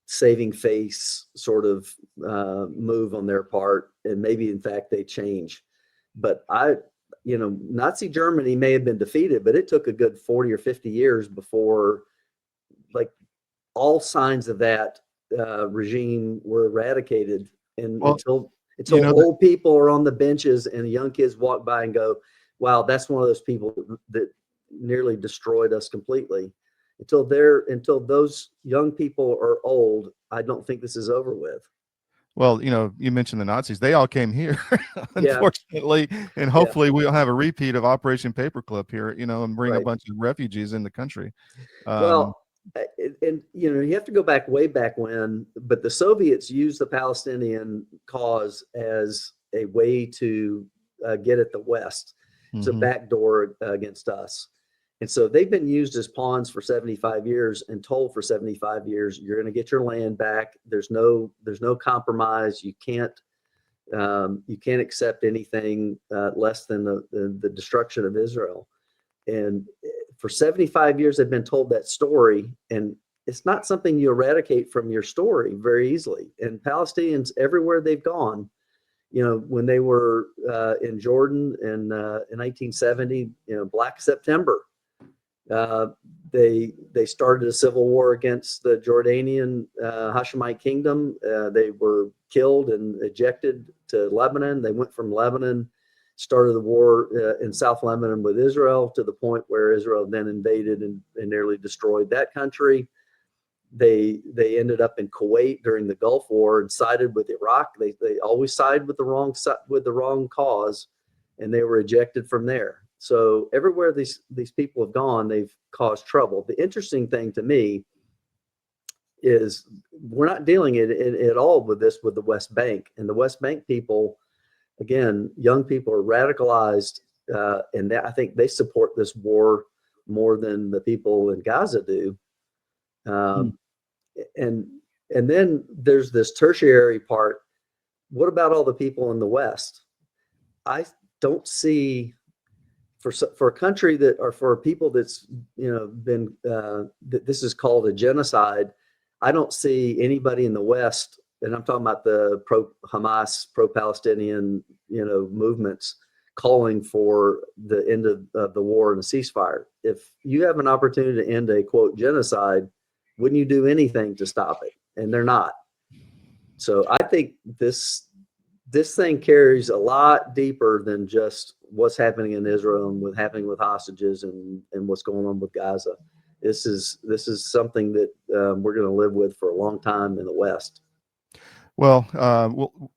saving face sort of move on their part. And maybe, in fact, they change. But Nazi Germany may have been defeated, but it took a good 40 or 50 years before, like, all signs of that regime were eradicated. And until old people are on the benches and young kids walk by and go, wow, that's one of those people that nearly destroyed us completely. Until those young people are old, I don't think this is over with. Well, you mentioned the Nazis. They all came here, unfortunately, and hopefully we'll have a repeat of Operation Paperclip here, and bring a bunch of refugees in the country. And you have to go way back when, but the Soviets used the Palestinian cause as a way to get at the West. It's a backdoor against us. And so they've been used as pawns for 75 years and told for 75 years, you're going to get your land back. There's no compromise. You can't accept anything less than the destruction of Israel. And for 75 years, they've been told that story, and it's not something you eradicate from your story very easily. And Palestinians, everywhere they've gone, when they were in Jordan in 1970, Black September, they started a civil war against the Jordanian Hashemite kingdom. They were killed and ejected to Lebanon. They went from Lebanon, started the war in South Lebanon with Israel, to the point where Israel then invaded and nearly destroyed that country. They ended up in Kuwait during the Gulf War and sided with Iraq. They always side with the wrong cause, and they were ejected from there. So everywhere these people have gone, they've caused trouble. The interesting thing to me is we're not dealing at all with this with the West Bank. And the West Bank people, again, young people are radicalized, and I think they support this war more than the people in Gaza do. And then there's this tertiary part. What about all the people in the West? I don't see, for a country that, or for people that's been that this is called a genocide, I don't see anybody in the West, and I'm talking about the pro-Hamas, pro-Palestinian movements, calling for the end of the war and a ceasefire. If you have an opportunity to end a quote genocide, wouldn't you do anything to stop it? And they're not. So I think this thing carries a lot deeper than just what's happening in Israel and happening with hostages and what's going on with Gaza. This is something that we're going to live with for a long time in the West. Well, I'm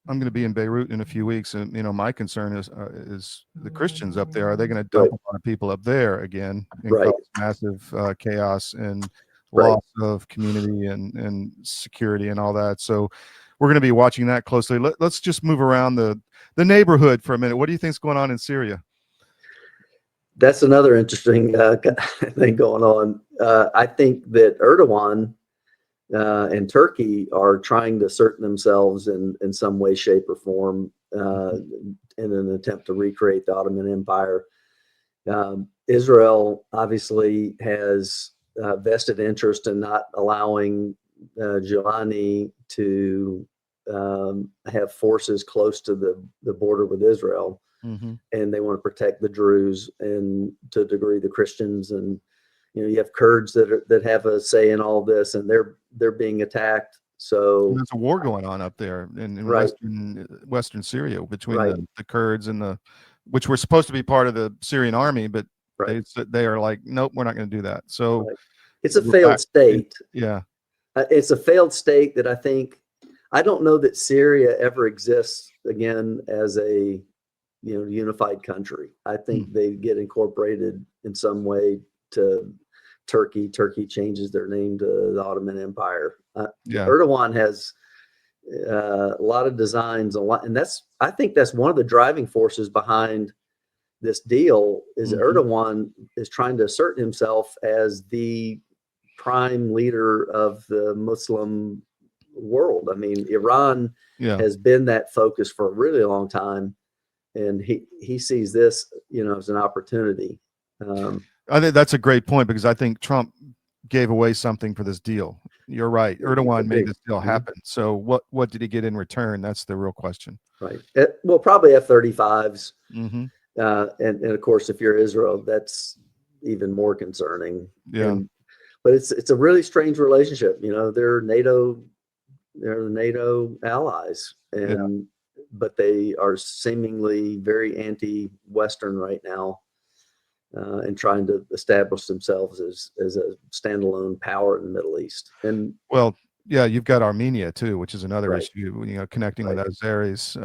going to be in Beirut in a few weeks, and my concern is the Christians up there. Are they going to dump a lot of people up there again and cause massive chaos and loss of community and security and all that? So we're going to be watching that closely. Let's just move around the neighborhood for a minute. What do you think's going on in Syria? That's another interesting thing going on. I think that Erdogan and Turkey are trying to assert themselves in some way, shape, or form in an attempt to recreate the Ottoman Empire. Israel obviously has vested interest in not allowing Giuliani to have forces close to the border with Israel. Mm-hmm. And they want to protect the Druze and to a degree the Christians. And you have Kurds that have a say in all this, and they're being attacked. So there's a war going on up there in right. western Syria between right. the Kurds and which were supposed to be part of the Syrian army, but right. they are like, nope, we're not going to do that. So right. It's a failed state. Yeah, it's a failed state that I don't know that Syria ever exists again as a unified country. I think they get incorporated in some way to Turkey. Turkey changes their name to the Ottoman Empire. Erdogan has a lot of designs, and I think that's one of the driving forces behind this deal. Is Erdogan is trying to assert himself as the prime leader of the Muslim world. I mean, Iran has been that focus for a really long time. And he sees this, as an opportunity. I think that's a great point, because I think Trump gave away something for this deal. You're right. Erdogan made this deal happen. So what did he get in return? That's the real question. Right. Well, probably F-35s. Mm-hmm. And of course, if you're Israel, that's even more concerning. Yeah. But it's a really strange relationship. They're the NATO allies, but they are seemingly very anti-Western right now, and trying to establish themselves as a standalone power in the Middle East. And you've got Armenia too, which is another issue. Connecting with Azeris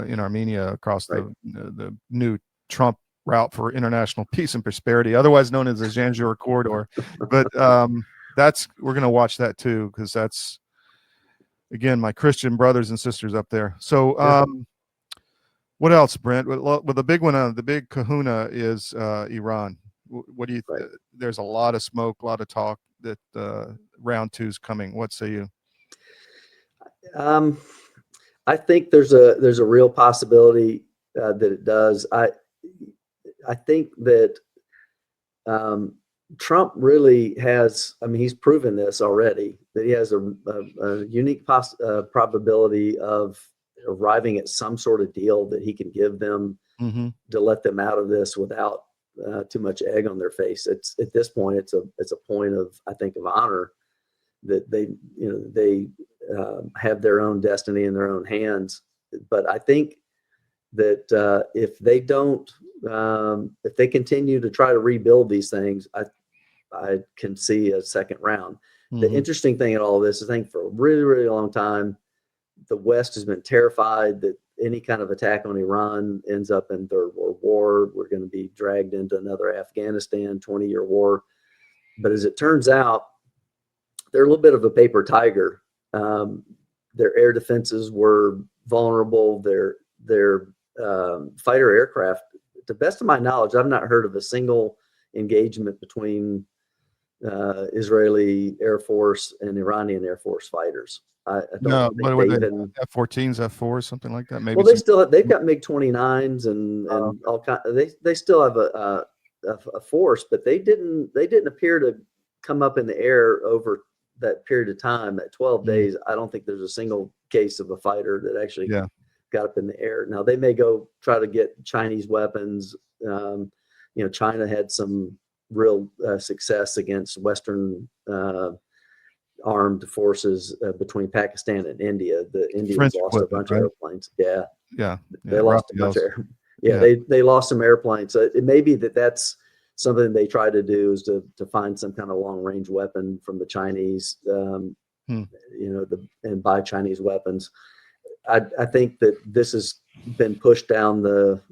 in Armenia across the new Trump route for international peace and prosperity, otherwise known as the Janjur Corridor. But we're going to watch that too, because that's, again, my Christian brothers and sisters up there. So what else, Brent? Well, the big one, the big kahuna is Iran. What do you think? There's a lot of smoke, a lot of talk that round 2's coming. What say you? I think there's a real possibility that it does. I think that Trump really has, he's proven this already, that he has a unique probability of arriving at some sort of deal that he can give them to let them out of this without too much egg on their face. It's at this point, it's a point of, I think, of honor that they have their own destiny in their own hands. But I think that if they don't, if they continue to try to rebuild these things, I can see a second round. The interesting thing in all of this is, I think for a really, really long time, the West has been terrified that any kind of attack on Iran ends up in Third World War. We're going to be dragged into another Afghanistan 20-year war. But as it turns out, they're a little bit of a paper tiger. Their air defenses were vulnerable. Their fighter aircraft, to the best of my knowledge, I've not heard of a single engagement between Israeli Air Force and Iranian Air Force fighters. I don't think they even F-14s, F-4s, something like that. Maybe. Well, they've got MiG-29s and all kind. They still have a force, but they didn't appear to come up in the air over that period of time, that 12 days. I don't think there's a single case of a fighter that actually got up in the air. Now they may go try to get Chinese weapons. China had some real success against Western armed forces between Pakistan and India. The Indians lost a bunch of airplanes. They lost a bunch of they lost some airplanes. So it may be that's something they try to do, is to find some kind of long range weapon from the Chinese, and buy Chinese weapons. I think that this has been pushed down the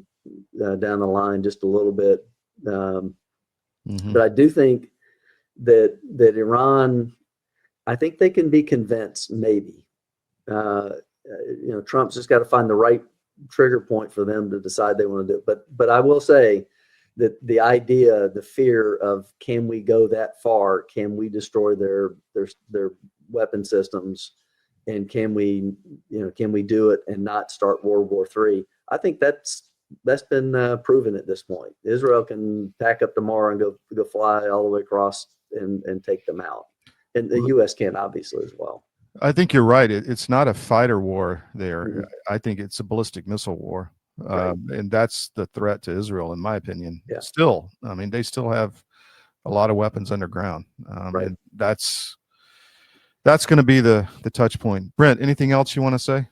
line just a little bit. But I do think that Iran, I think they can be convinced, maybe. Trump's just got to find the right trigger point for them to decide they want to do it. But I will say that the idea, the fear of, can we go that far? Can we destroy their weapon systems? And can we do it and not start World War III? I think that's been proven at this point. Israel can pack up tomorrow and go fly all the way across and take them out. And the U.S. can obviously as well. I think you're right. It's not a fighter war there. Mm-hmm. I think it's a ballistic missile war. Right. And that's the threat to Israel, in my opinion. Yeah. Still, I mean, they still have a lot of weapons underground. Right. And that's going to be the touch point. Brent, anything else you want to say?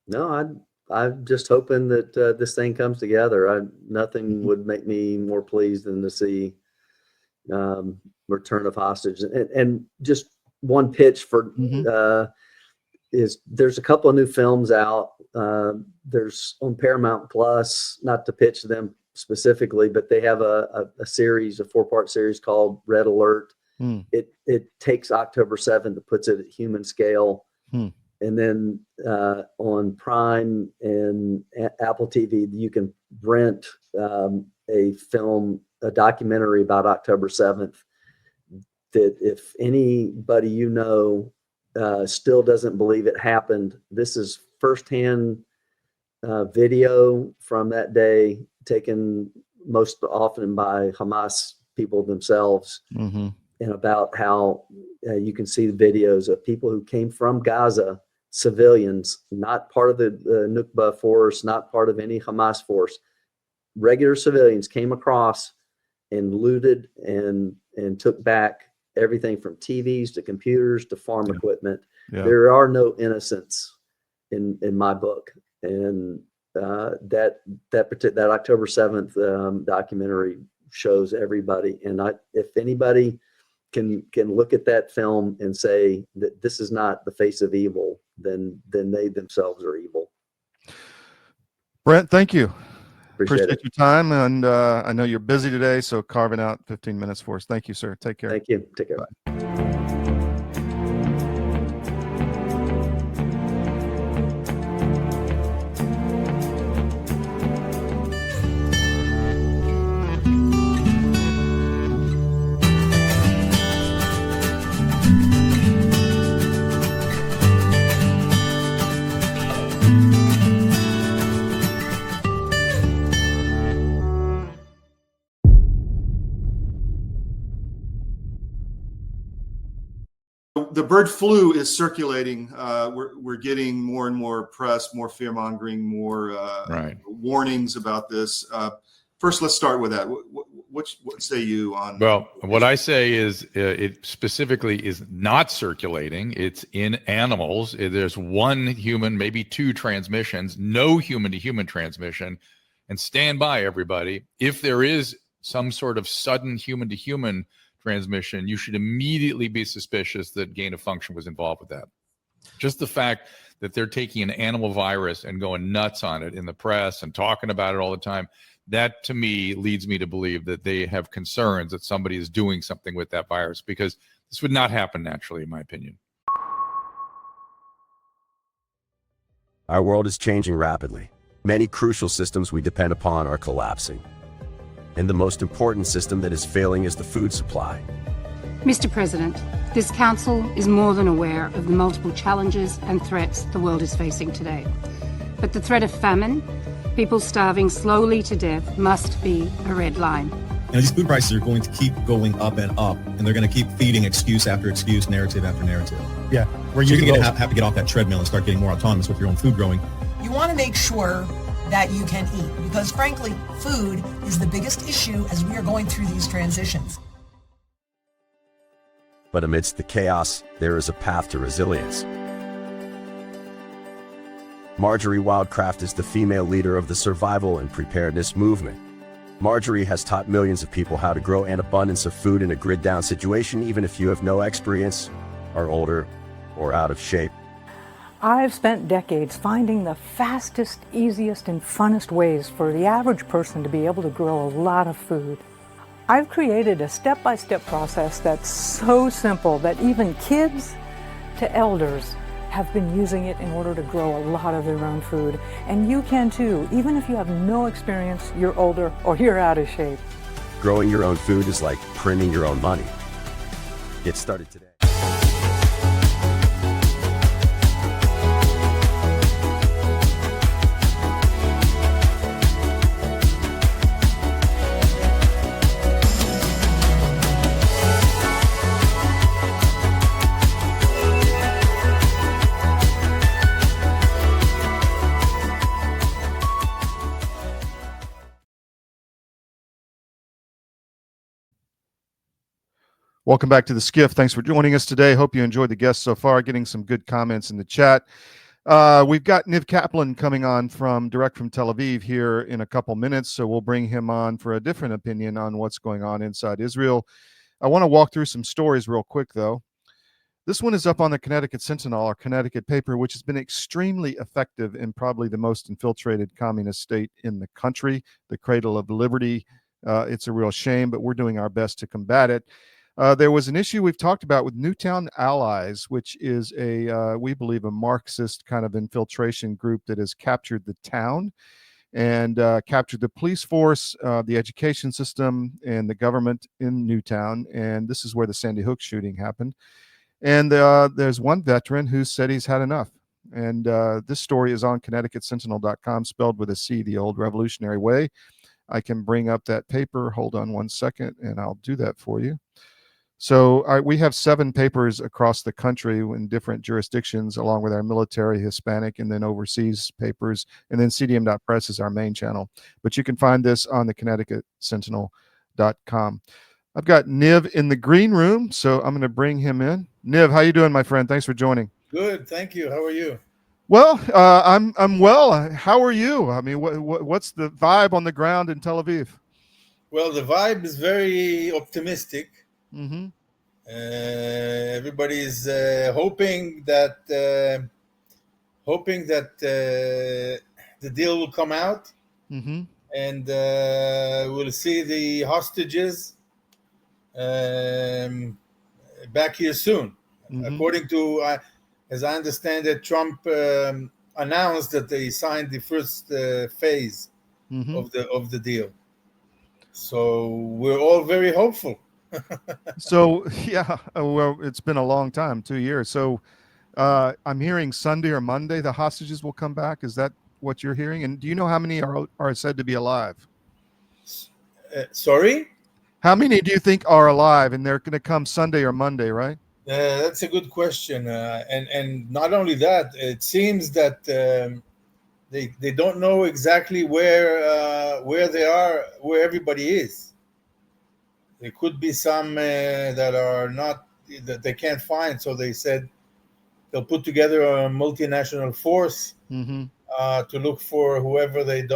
No, I'm just hoping that this thing comes together. Nothing would make me more pleased than to see return of hostages. And just one pitch for is there's a couple of new films out. There's on Paramount Plus, not to pitch them specifically, but they have a series, a 4-part series called Red Alert. It takes October 7th and puts it at human scale. And then on Prime and Apple TV, you can rent a documentary about October 7th. That if anybody still doesn't believe it happened, this is firsthand video from that day, taken most often by Hamas people themselves, and about how you can see the videos of people who came from Gaza, civilians, not part of the Nukba force, not part of any Hamas force, regular civilians came across and looted and took back everything from TVs to computers to farm equipment. There are no innocents in my book, and that October 7th documentary shows everybody. And if anybody can look at that film and say that this is not the face of evil, then they themselves are evil. Brent, thank you. Appreciate your time, and I know you're busy today, so carving out 15 minutes for us. Thank you, sir. Take care. Thank you. Take care. Bye. The bird flu is circulating. We're getting more and more press, more fear mongering, more warnings about this. First, let's start with that. What say you on? Well, what I say is it specifically is not circulating. It's in animals. There's one human, maybe two transmissions, no human-to-human transmission. And stand by, everybody. If there is some sort of sudden human-to-human transmission, you should immediately be suspicious that gain of function was involved with that. Just the fact that they're taking an animal virus and going nuts on it in the press and talking about it all the time, that to me leads me to believe that they have concerns that somebody is doing something with that virus, because this would not happen naturally, in my opinion. Our world is changing rapidly. Many crucial systems we depend upon are collapsing. And the most important system that is failing is the food supply. Mr. President, this Council is more than aware of the multiple challenges and threats the world is facing today. But the threat of famine, people starving slowly to death, must be a red line. These food prices are going to keep going up, and they're going to keep feeding excuse after excuse, narrative after narrative. Yeah. Where you're going to have to get off that treadmill and start getting more autonomous with your own food growing. You want to make sure that you can eat, because frankly, food is the biggest issue as we are going through these transitions. But amidst the chaos, there is a path to resilience. Marjorie Wildcraft is the female leader of the survival and preparedness movement. Marjorie has taught millions of people how to grow an abundance of food in a grid-down situation, even if you have no experience, are older, or out of shape. I've spent decades finding the fastest, easiest, and funnest ways for the average person to be able to grow a lot of food. I've created a step-by-step process that's so simple that even kids to elders have been using it in order to grow a lot of their own food. And you can too, even if you have no experience, you're older, or you're out of shape. Growing your own food is like printing your own money. Get started today. Welcome back to the SCIF. Thanks for joining us today. Hope you enjoyed the guests so far, getting some good comments in the chat. We've got Niv Kaplan coming on direct from Tel Aviv here in a couple minutes, so we'll bring him on for a different opinion on what's going on inside Israel. I want to walk through some stories real quick, though. This one is up on the Connecticut Sentinel, our Connecticut paper, which has been extremely effective in probably the most infiltrated communist state in the country, the cradle of liberty. It's a real shame, but we're doing our best to combat it. There was an issue we've talked about with Newtown Allies, which is we believe, a Marxist kind of infiltration group that has captured the town and captured the police force, the education system, and the government in Newtown. And this is where the Sandy Hook shooting happened. And there's one veteran who said he's had enough. And this story is on ConnecticutSentinel.com, spelled with a C, the old revolutionary way. I can bring up that paper. Hold on one second, and I'll do that for you. So we have 7 papers across the country in different jurisdictions, along with our military, Hispanic, and then overseas papers. And then CDM.press is our main channel. But you can find this on the ConnecticutSentinel.com. I've got Niv in the green room, so I'm going to bring him in. Niv, how you doing, my friend? Thanks for joining. Good, thank you. How are you? Well, I'm well. How are you? I mean, what's the vibe on the ground in Tel Aviv? Well, the vibe is very optimistic. Mm-hmm. Everybody's hoping that the deal will come out, mm-hmm. and we'll see the hostages back here soon. Mm-hmm. According to, as I understand it, Trump announced that they signed the first phase mm-hmm. of the deal. So we're all very hopeful. So, yeah, well, it's been a long time, 2 years. So I'm hearing Sunday or Monday the hostages will come back. Is that what you're hearing? And do you know how many are said to be alive? Sorry? How many do you think are alive? And they're going to come Sunday or Monday, right? That's a good question. And not only that, it seems that they don't know exactly where they are, where everybody is. There could be some that are not, that they can't find. So they said they'll put together a multinational force mm-hmm. To look for whoever they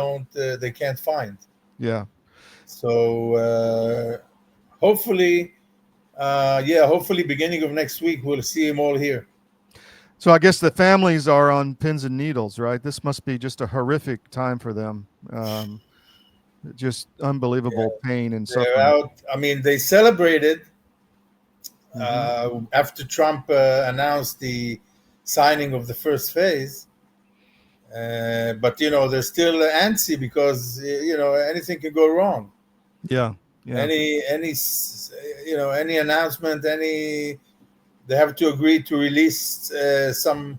can't find. Yeah. So hopefully beginning of next week, we'll see them all here. So I guess the families are on pins and needles, right? This must be just a horrific time for them. Just unbelievable pain and suffering. They're out. I mean, they celebrated after Trump announced the signing of the first phase. But, they're still antsy because, anything can go wrong. Yeah. Any announcement, they have to agree to release some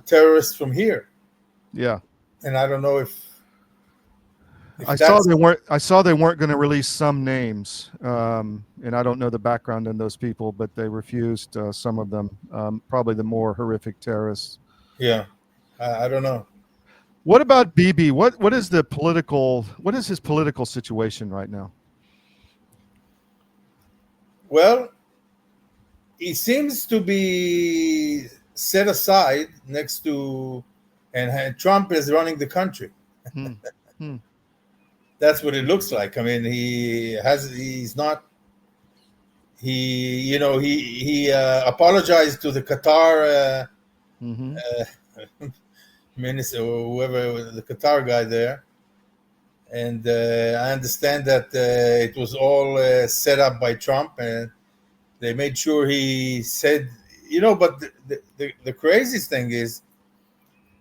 terrorists from here. Yeah. And I don't know if I saw they weren't going to release some names, and I don't know the background on those people, but they refused some of them, probably the more horrific terrorists. Yeah, I don't know. What about Bibi? What is his political situation right now? Well, he seems to be set aside next to, and Trump is running the country. That's what it looks like. I mean, he apologized to the Qatar minister or whoever, the Qatar guy there. And I understand that it was all set up by Trump, and they made sure he said, but the craziest thing is,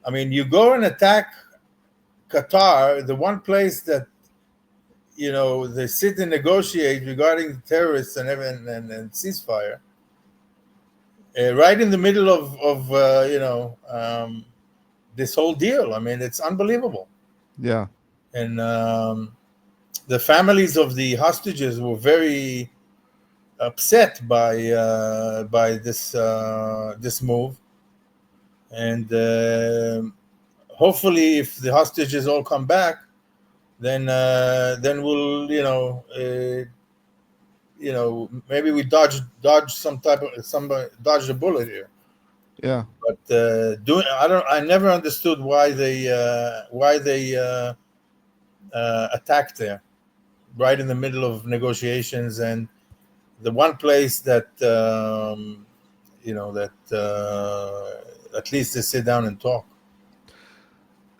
I mean, you go and attack Qatar, the one place that, they sit and negotiate regarding the terrorists and ceasefire, right in the middle of this whole deal. I mean, it's unbelievable. Yeah. And the families of the hostages were very upset by this move, and hopefully, if the hostages all come back, then we'll maybe we dodged dodged a bullet here. Yeah. But I never understood why they attacked there, right in the middle of negotiations, and the one place that at least they sit down and talk.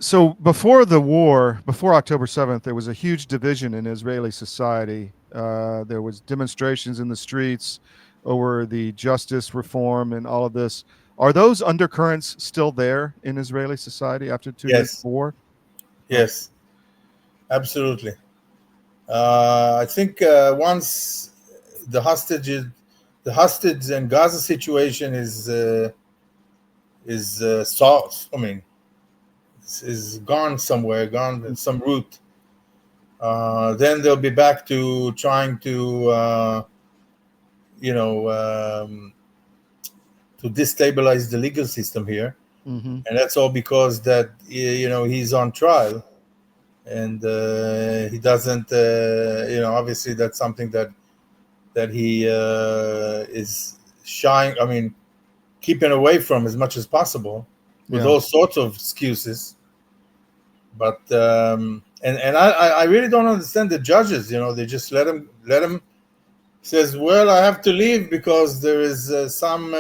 So before the war, before October 7th, there was a huge division in Israeli society. There was demonstrations in the streets over the justice reform and all of this. Are those undercurrents still there in Israeli society after 2 years of war? Yes, absolutely. I think once the hostage and Gaza situation is solved, is gone somewhere, gone in some route, then they'll be back to trying to to destabilize the legal system here. Mm-hmm. And that's all because that he's on trial, and he doesn't obviously that's something that he is shying, keeping away from as much as possible with all sorts of excuses. But I really don't understand the judges. They just let him says, well, I have to leave because there is some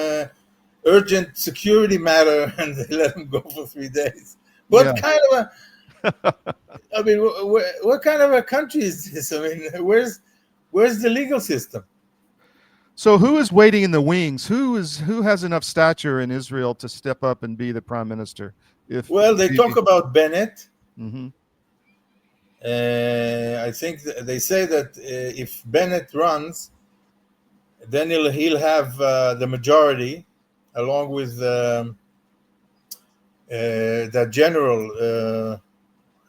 urgent security matter, and they let him go for 3 days. What kind of what kind of a country is this? Where's the legal system? So who is waiting in the wings? Who has enough stature in Israel to step up and be the prime minister? Well, they talk about Bennett. Mm-hmm. I think they say that if Bennett runs, then he'll have the majority, along with that general. I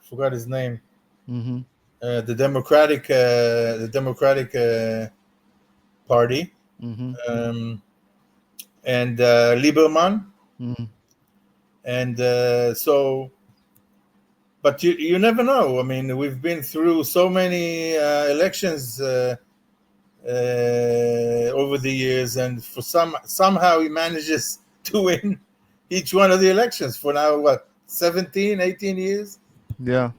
forgot his name. Mm-hmm. The Democratic Party, mm-hmm. And Lieberman, mm-hmm. and so. But you never know. We've been through so many elections over the years, and for somehow he manages to win each one of the elections for now, 17, 18 years? Yeah.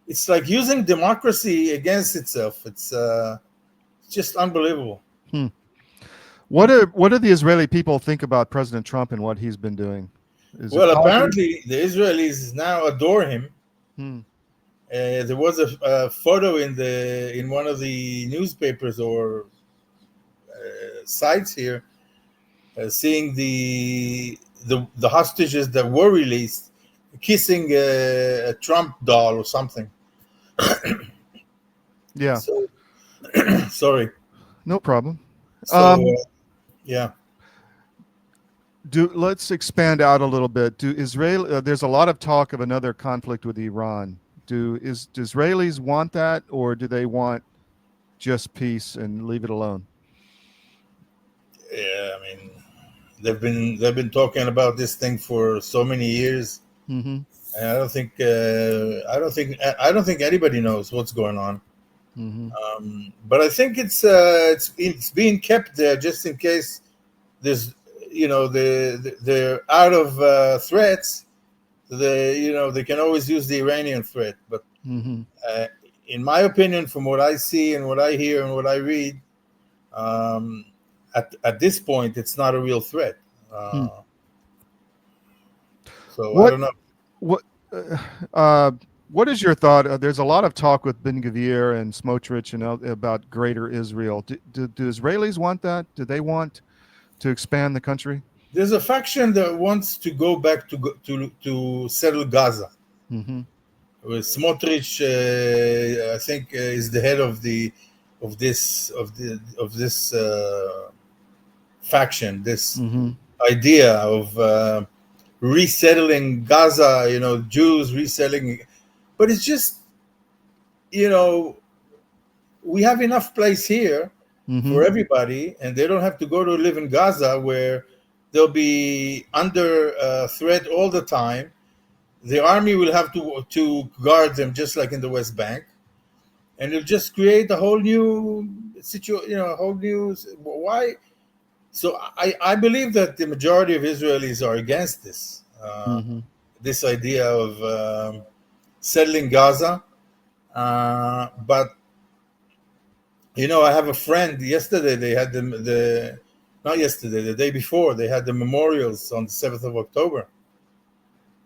It's like using democracy against itself. It's just unbelievable. What do the Israeli people think about President Trump and what he's been doing? Apparently the Israelis now adore him. There was a photo in one of the newspapers or sites here, seeing the hostages that were released kissing a Trump doll or something. Yeah. So, sorry. No problem. So, yeah. Let's expand out a little bit. There's a lot of talk of another conflict with Iran. Do Israelis want that, or do they want just peace and leave it alone? Yeah, they've been talking about this thing for so many years. Mm-hmm. And I don't think anybody knows what's going on. Mm-hmm. But I think it's being kept there just in case there's they're out of threats. They can always use the Iranian threat. But mm-hmm. In my opinion, from what I see and what I hear and what I read, at this point, it's not a real threat. So I don't know. What is your thought? There's a lot of talk with Ben-Gvir and Smotrich about Greater Israel. Do Israelis want that? Do they want to expand the country? There's a faction that wants to go back to settle Gaza. Mm-hmm. Smotrich, I think, is the head of this faction. This mm-hmm. idea of resettling Gaza, Jews resettling, but it's just, we have enough place here mm-hmm. for everybody, and they don't have to go to live in Gaza where they'll be under threat all the time. The army will have to guard them just like in the West Bank, and it'll just create a whole new situation. A whole new why. So I believe that the majority of Israelis are against this this idea of settling Gaza, but I have a friend. Yesterday they had not yesterday, the day before, they had the memorials on the 7th of October.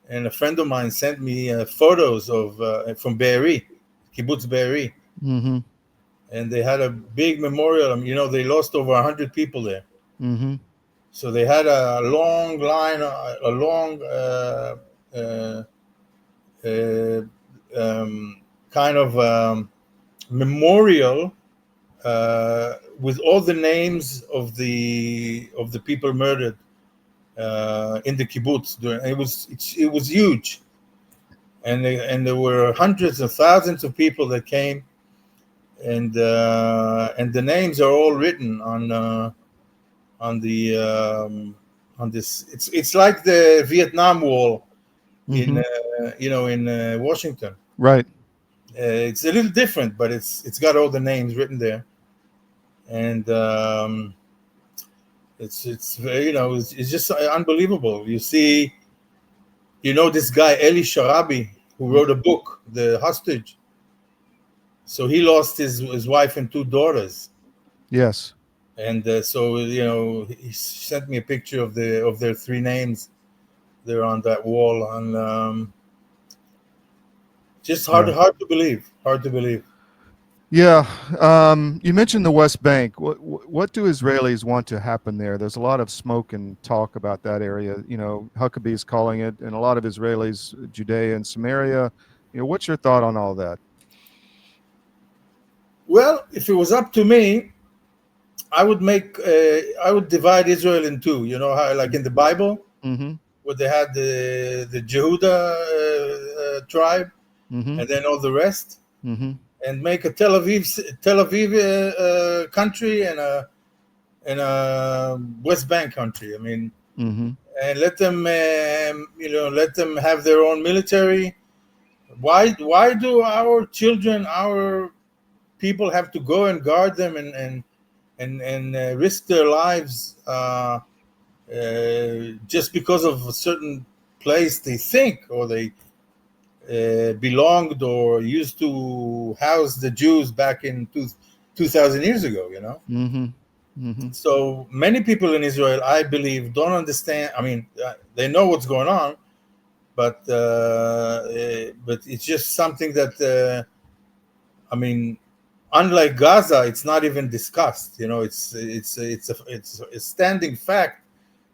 And a friend of mine sent me photos of from Be'eri, Kibbutz Be'eri. Mm-hmm. And they had a big memorial. They lost over 100 people there. Mm-hmm. So they had a long line, a long kind of memorial with all the names of the people murdered in the kibbutz. It was huge, and there were hundreds of thousands of people that came, and the names are all written on this. It's like the Vietnam Wall in Washington. Right. It's a little different, but it's got all the names written there. And it's it's just unbelievable. You see, this guy Eli Sharabi, who wrote a book, The Hostage. So he lost his wife and 2 daughters. Yes. And so he sent me a picture of their 3 names there on that wall, and just hard to believe. Hard to believe. Yeah, you mentioned the West Bank. What do Israelis want to happen there? There's a lot of smoke and talk about that area. Huckabee is calling it, and a lot of Israelis, Judea and Samaria. What's your thought on all that? Well, if it was up to me, I would divide Israel in 2. How, like in the Bible, where they had the Jehuda tribe, and then all the rest. And make a Tel Aviv country and a West Bank country. And let them have their own military. Why do our children, our people, have to go and guard them and risk their lives just because of a certain place they think or they belonged or used to house the Jews back in 2,000 years ago, So many people in Israel, I believe, don't understand. They know what's going on, but it's just something that, unlike Gaza, it's not even discussed. It's a standing fact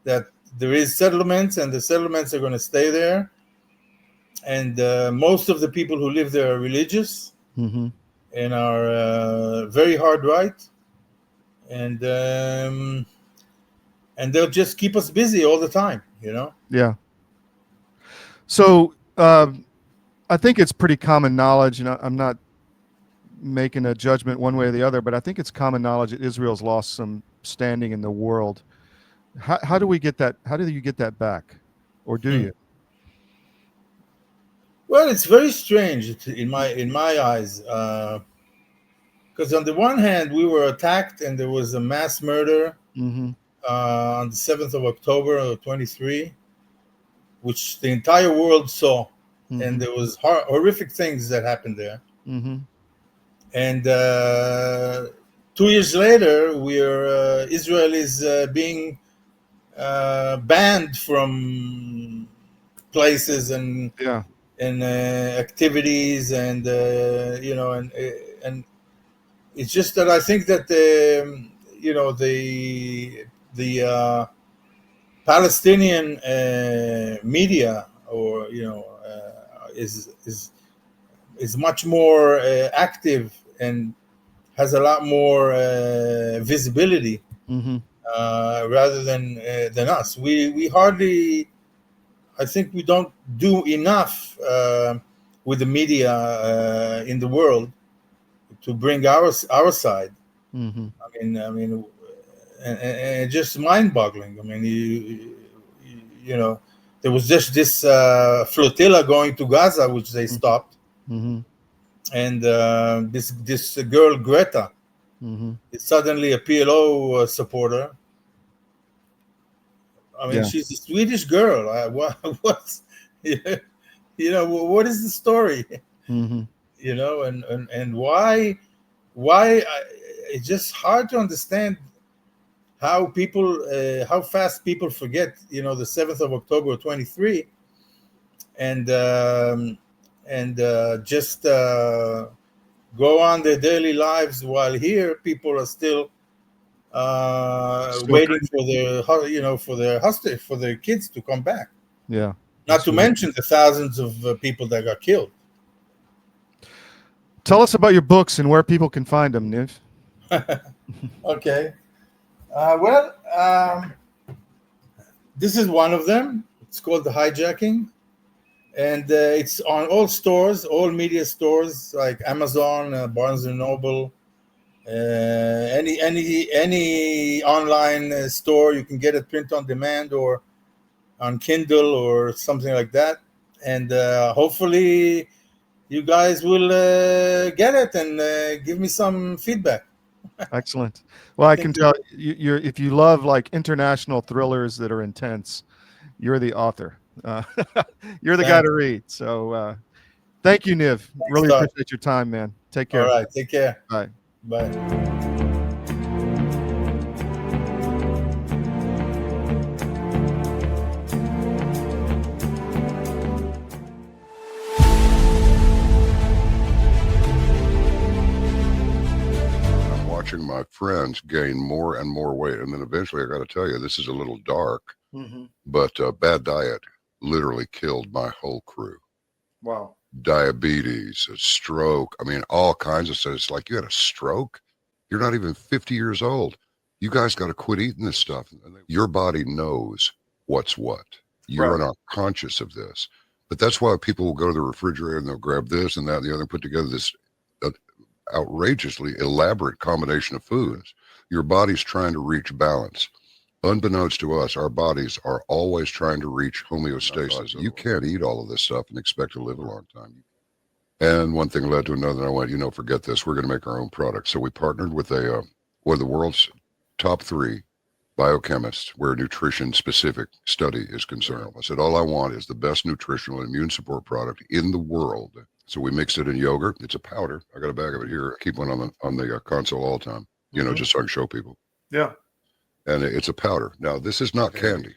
that there is settlements, and the settlements are going to stay there. And most of the people who live there are religious and are very hard right, and they'll just keep us busy all the time, Yeah. So I think it's pretty common knowledge, and I'm not making a judgment one way or the other, but I think it's common knowledge that Israel's lost some standing in the world. How do we get that? How do you get that back, or do you? Well, it's very strange in my eyes, because on the one hand, we were attacked and there was a mass murder on the 7th of October of 23, which the entire world saw, and there was horrific things that happened there. And 2 years later, Israel is being banned from places and activities, and and it's just that I think that the Palestinian media, or is much more active and has a lot more visibility rather than us. We hardly. I think we don't do enough with the media in the world to bring our side. And just mind-boggling. There was just this flotilla going to Gaza, which they stopped, and this girl Greta is suddenly a PLO supporter. I mean, she's a Swedish girl. What's what is the story? And why it's just hard to understand how how fast people forget, the 7th of October 23, and just go on their daily lives, while here people are still waiting for their kids to come back. Yeah. Not to mention the thousands of people that got killed. Tell us about your books and where people can find them, Niv. Okay. This is one of them. It's called The Hijacking. And it's on all stores, all media stores like Amazon, Barnes & Noble, any online store. You can get it print on demand or on Kindle or something like that. And hopefully you guys will get it and give me some feedback. Excellent. Well, I can tell you're if you love like international thrillers that are intense, you're the author. You're the guy to read. So thank you, Niv. Thanks, really Todd. appreciate your time, man. Take care. All right. Take care. Bye. Bye. Watching my friends gain more and more weight, and then eventually I got to tell you, this is a little dark, but bad diet literally killed my whole crew. Wow. Diabetes, a stroke, I mean, all kinds of stuff. It's like, you had a stroke? You're not even 50 years old. You guys got to quit eating this stuff. Your body knows what's what. You're not conscious of this. But that's why people will go to the refrigerator and they'll grab this and that and the other and put together this outrageously elaborate combination of foods. Your body's trying to reach balance. Unbeknownst to us, our bodies are always trying to reach homeostasis. You can't eat all of this stuff and expect to live a long time. And one thing led to another, and I went, forget this. We're going to make our own product. So we partnered with one of the world's top 3 biochemists where nutrition specific study is concerned. I said, all I want is the best nutritional and immune support product in the world. So we mixed it in yogurt. It's a powder. I got a bag of it here. I keep one on the console all the time, just so I can show people. Yeah. And it's a powder. Now, this is not candy.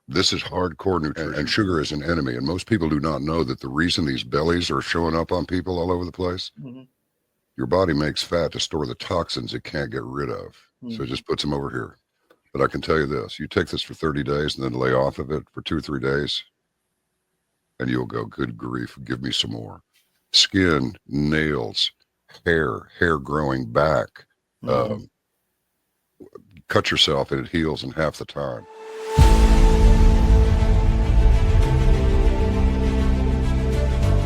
This is hardcore nutrition. And sugar is an enemy. And most people do not know that the reason these bellies are showing up on people all over the place, your body makes fat to store the toxins it can't get rid of. So it just puts them over here. But I can tell you this, you take this for 30 days and then lay off of it for 2 or 3 days, and you'll go, good grief, give me some more. Skin, nails, hair growing back. Cut yourself and it heals in half the time.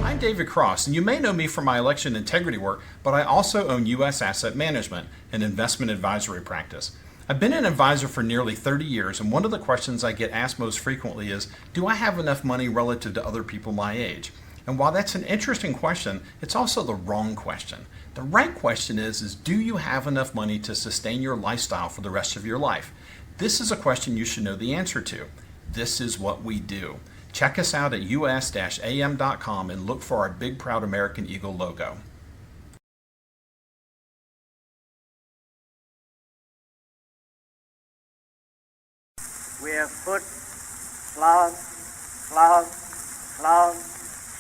I'm David Cross, and you may know me from my election integrity work, but I also own U.S. Asset Management, an investment advisory practice. I've been an advisor for nearly 30 years, and one of the questions I get asked most frequently is, do I have enough money relative to other people my age? And while that's an interesting question, it's also the wrong question. The right question is do you have enough money to sustain your lifestyle for the rest of your life? This is a question you should know the answer to. This is what we do. Check us out at us-am.com and look for our big proud American Eagle logo. We have foot, slog,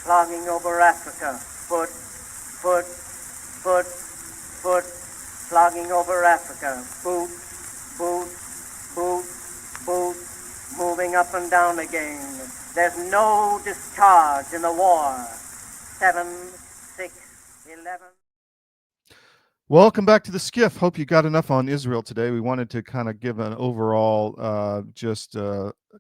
slogging over Africa. Foot, slogging over Africa. Boot, moving up and down again. There's no discharge in the war. 7, 6, 11. Welcome back to the SCIF. Hope you got enough on Israel today. We wanted to kind of give an overall,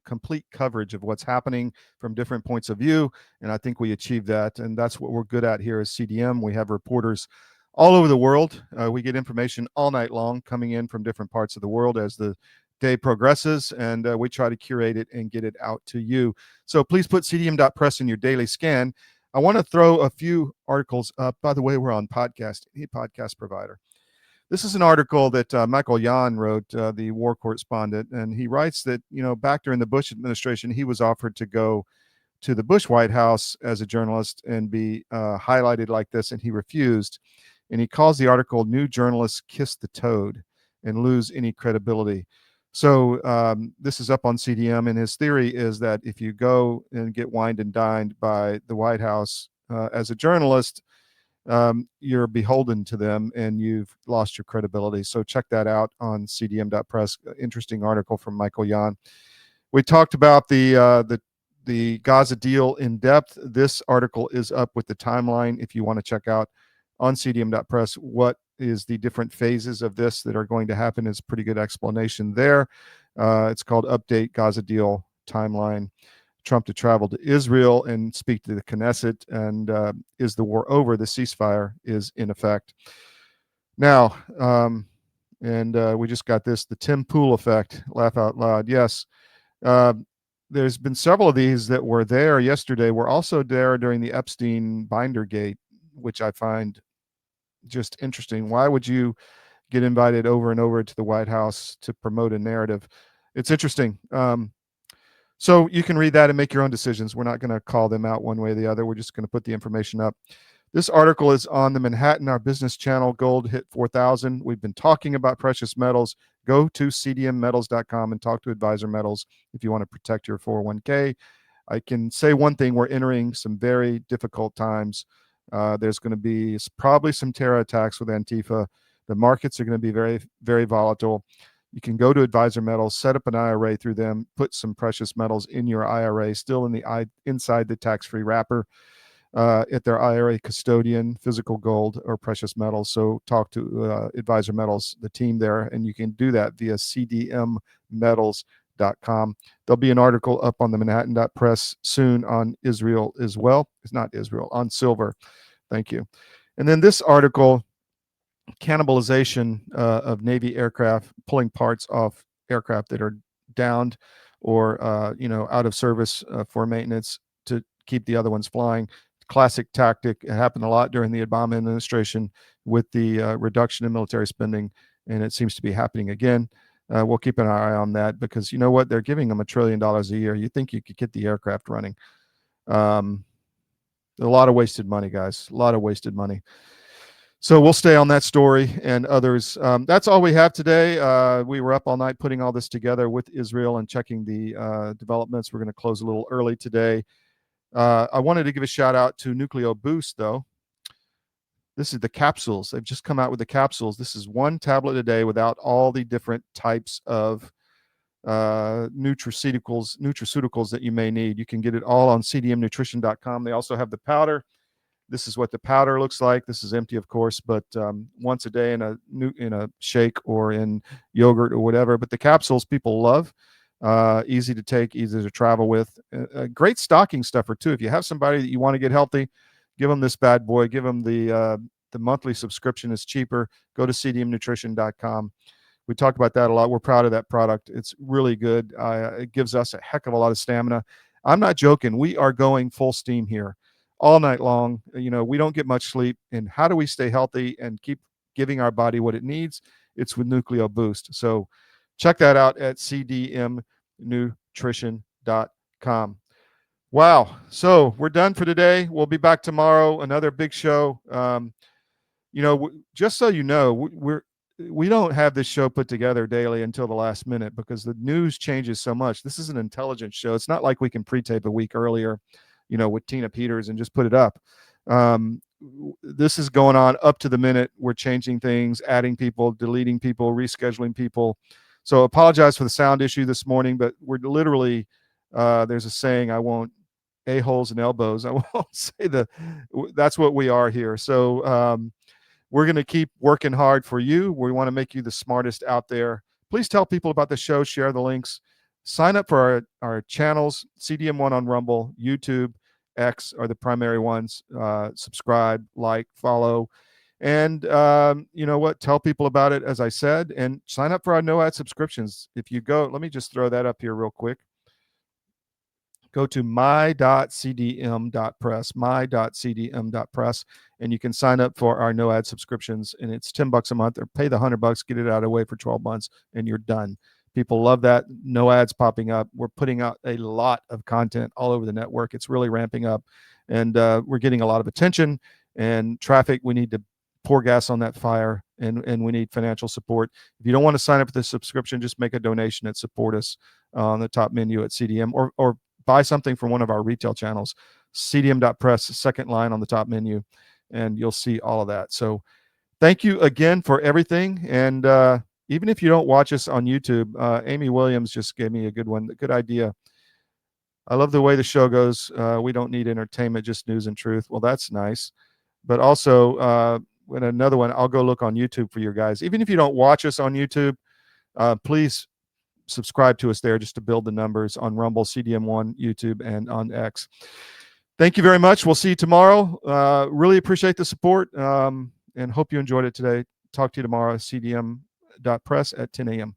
complete coverage of what's happening from different points of view, and I think we achieved that, and that's what we're good at here as CDM. We have reporters all over the world. We get information all night long coming in from different parts of the world as the day progresses, and we try to curate it and get it out to you. So please put cdm.press in your daily scan. I want to throw a few articles up. By the way, we're on podcast, any podcast provider. This is an article that Michael Yan wrote, the war correspondent, and he writes that, back during the Bush administration, he was offered to go to the Bush White House as a journalist and be highlighted like this, and he refused. And he calls the article "New Journalists Kiss the Toad and Lose Any Credibility." So this is up on CDM, and his theory is that if you go and get wined and dined by the White House as a journalist, you're beholden to them and you've lost your credibility. So check that out on cdm.press. Interesting article from Michael Yan. We talked about the Gaza deal in depth. This article is up with the timeline if you want to check out on cdm.press what is the different phases of this that are going to happen. It's a pretty good explanation there. It's called Update Gaza Deal Timeline. Trump to travel to Israel and speak to the Knesset, and is the war over? The ceasefire is in effect. Now, we just got this, the Tim Pool effect, laugh out loud. Yes, there's been several of these that were there yesterday, were also there during the Epstein Binder Gate, which I find just interesting. Why would you get invited over and over to the White House to promote a narrative? It's interesting. So you can read that and make your own decisions. We're not going to call them out one way or the other. We're just going to put the information up. This article is on the Manhattan, our business channel. Gold hit 4,000. We've been talking about precious metals. Go to cdmmetals.com and talk to Advisor Metals if you want to protect your 401k. I can say one thing. We're entering some very difficult times. There's going to be probably some terror attacks with Antifa. The markets are going to be very, very volatile. You can go to Advisor Metals, set up an IRA through them, put some precious metals in your IRA, still inside the tax-free wrapper at their IRA custodian, physical gold or precious metals. So talk to Advisor Metals, the team there, and you can do that via cdmmetals.com. There'll be an article up on the Manhattan.press soon on Israel as well. It's not Israel, on silver. Thank you. And then this article, cannibalization of Navy aircraft, pulling parts off aircraft that are downed or out of service for maintenance to keep the other ones flying. Classic tactic. It happened a lot during the Obama administration with the reduction in military spending, and it seems to be happening again. We'll keep an eye on that because you know what? They're giving them $1 trillion a year. You think you could get the aircraft running. A lot of wasted money, guys. A lot of wasted money. So we'll stay on that story and others. That's all we have today. We were up all night putting all this together with Israel and checking the developments. We're going to close a little early today. I wanted to give a shout out to Nucleo Boost, though. This is the capsules. They've just come out with the capsules. This is one tablet a day without all the different types of nutraceuticals that you may need. You can get it all on cdmnutrition.com. They also have the powder. This is what the powder looks like. This is empty, of course, but once a day in a shake or in yogurt or whatever. But the capsules people love. Easy to take, easy to travel with. Great stocking stuffer too. If you have somebody that you want to get healthy, give them this bad boy. Give them the monthly subscription. Is cheaper. Go to cdmnutrition.com. We talk about that a lot. We're proud of that product. It's really good. It gives us a heck of a lot of stamina. I'm not joking. We are going full steam here all night long. We don't get much sleep. And how do we stay healthy and keep giving our body what it needs? It's with Nucleo Boost. So check that out at cdmnutrition.com. Wow. So we're done for today. We'll be back tomorrow. Another big show. Just so you know, we don't have this show put together daily until the last minute because the news changes so much. This is an intelligence show. It's not like we can pre-tape a week earlier, with Tina Peters and just put it up. This is going on up to the minute. We're changing things, adding people, deleting people, rescheduling people. So apologize for the sound issue this morning, but we're literally, there's a saying, I won't a-holes and elbows. I won't say that's what we are here. So we're going to keep working hard for you. We want to make you the smartest out there. Please tell people about the show, share the links, sign up for our channels, CDM1 on Rumble, YouTube, X are the primary ones. Subscribe, like, follow. And you know what? Tell people about it, as I said, and sign up for our no ad subscriptions. If you go, let me just throw that up here real quick. go to my.cdm.press, and you can sign up for our no ad subscriptions, and it's $10 a month, or pay the $100, get it out of the way for 12 months, and you're done. People love that. No ads popping up. We're putting out a lot of content all over the network. It's really ramping up, and we're getting a lot of attention and traffic. We need to pour gas on that fire, and we need financial support. If you don't want to sign up for the subscription, just make a donation and support us on the top menu at CDM, or buy something from one of our retail channels, cdm.press, second line on the top menu, and you'll see all of that. So thank you again for everything. And even if you don't watch us on YouTube, Amy Williams just gave me a good idea. I love the way the show goes. We don't need entertainment, just news and truth. Well, that's nice. But also, when another one, I'll go look on YouTube for you guys. Even if you don't watch us on YouTube, please subscribe to us there just to build the numbers on Rumble, CDM1, YouTube, and on X. Thank you very much. We'll see you tomorrow. Really appreciate the support, and hope you enjoyed it today. Talk to you tomorrow, cdm.press at 10 a.m.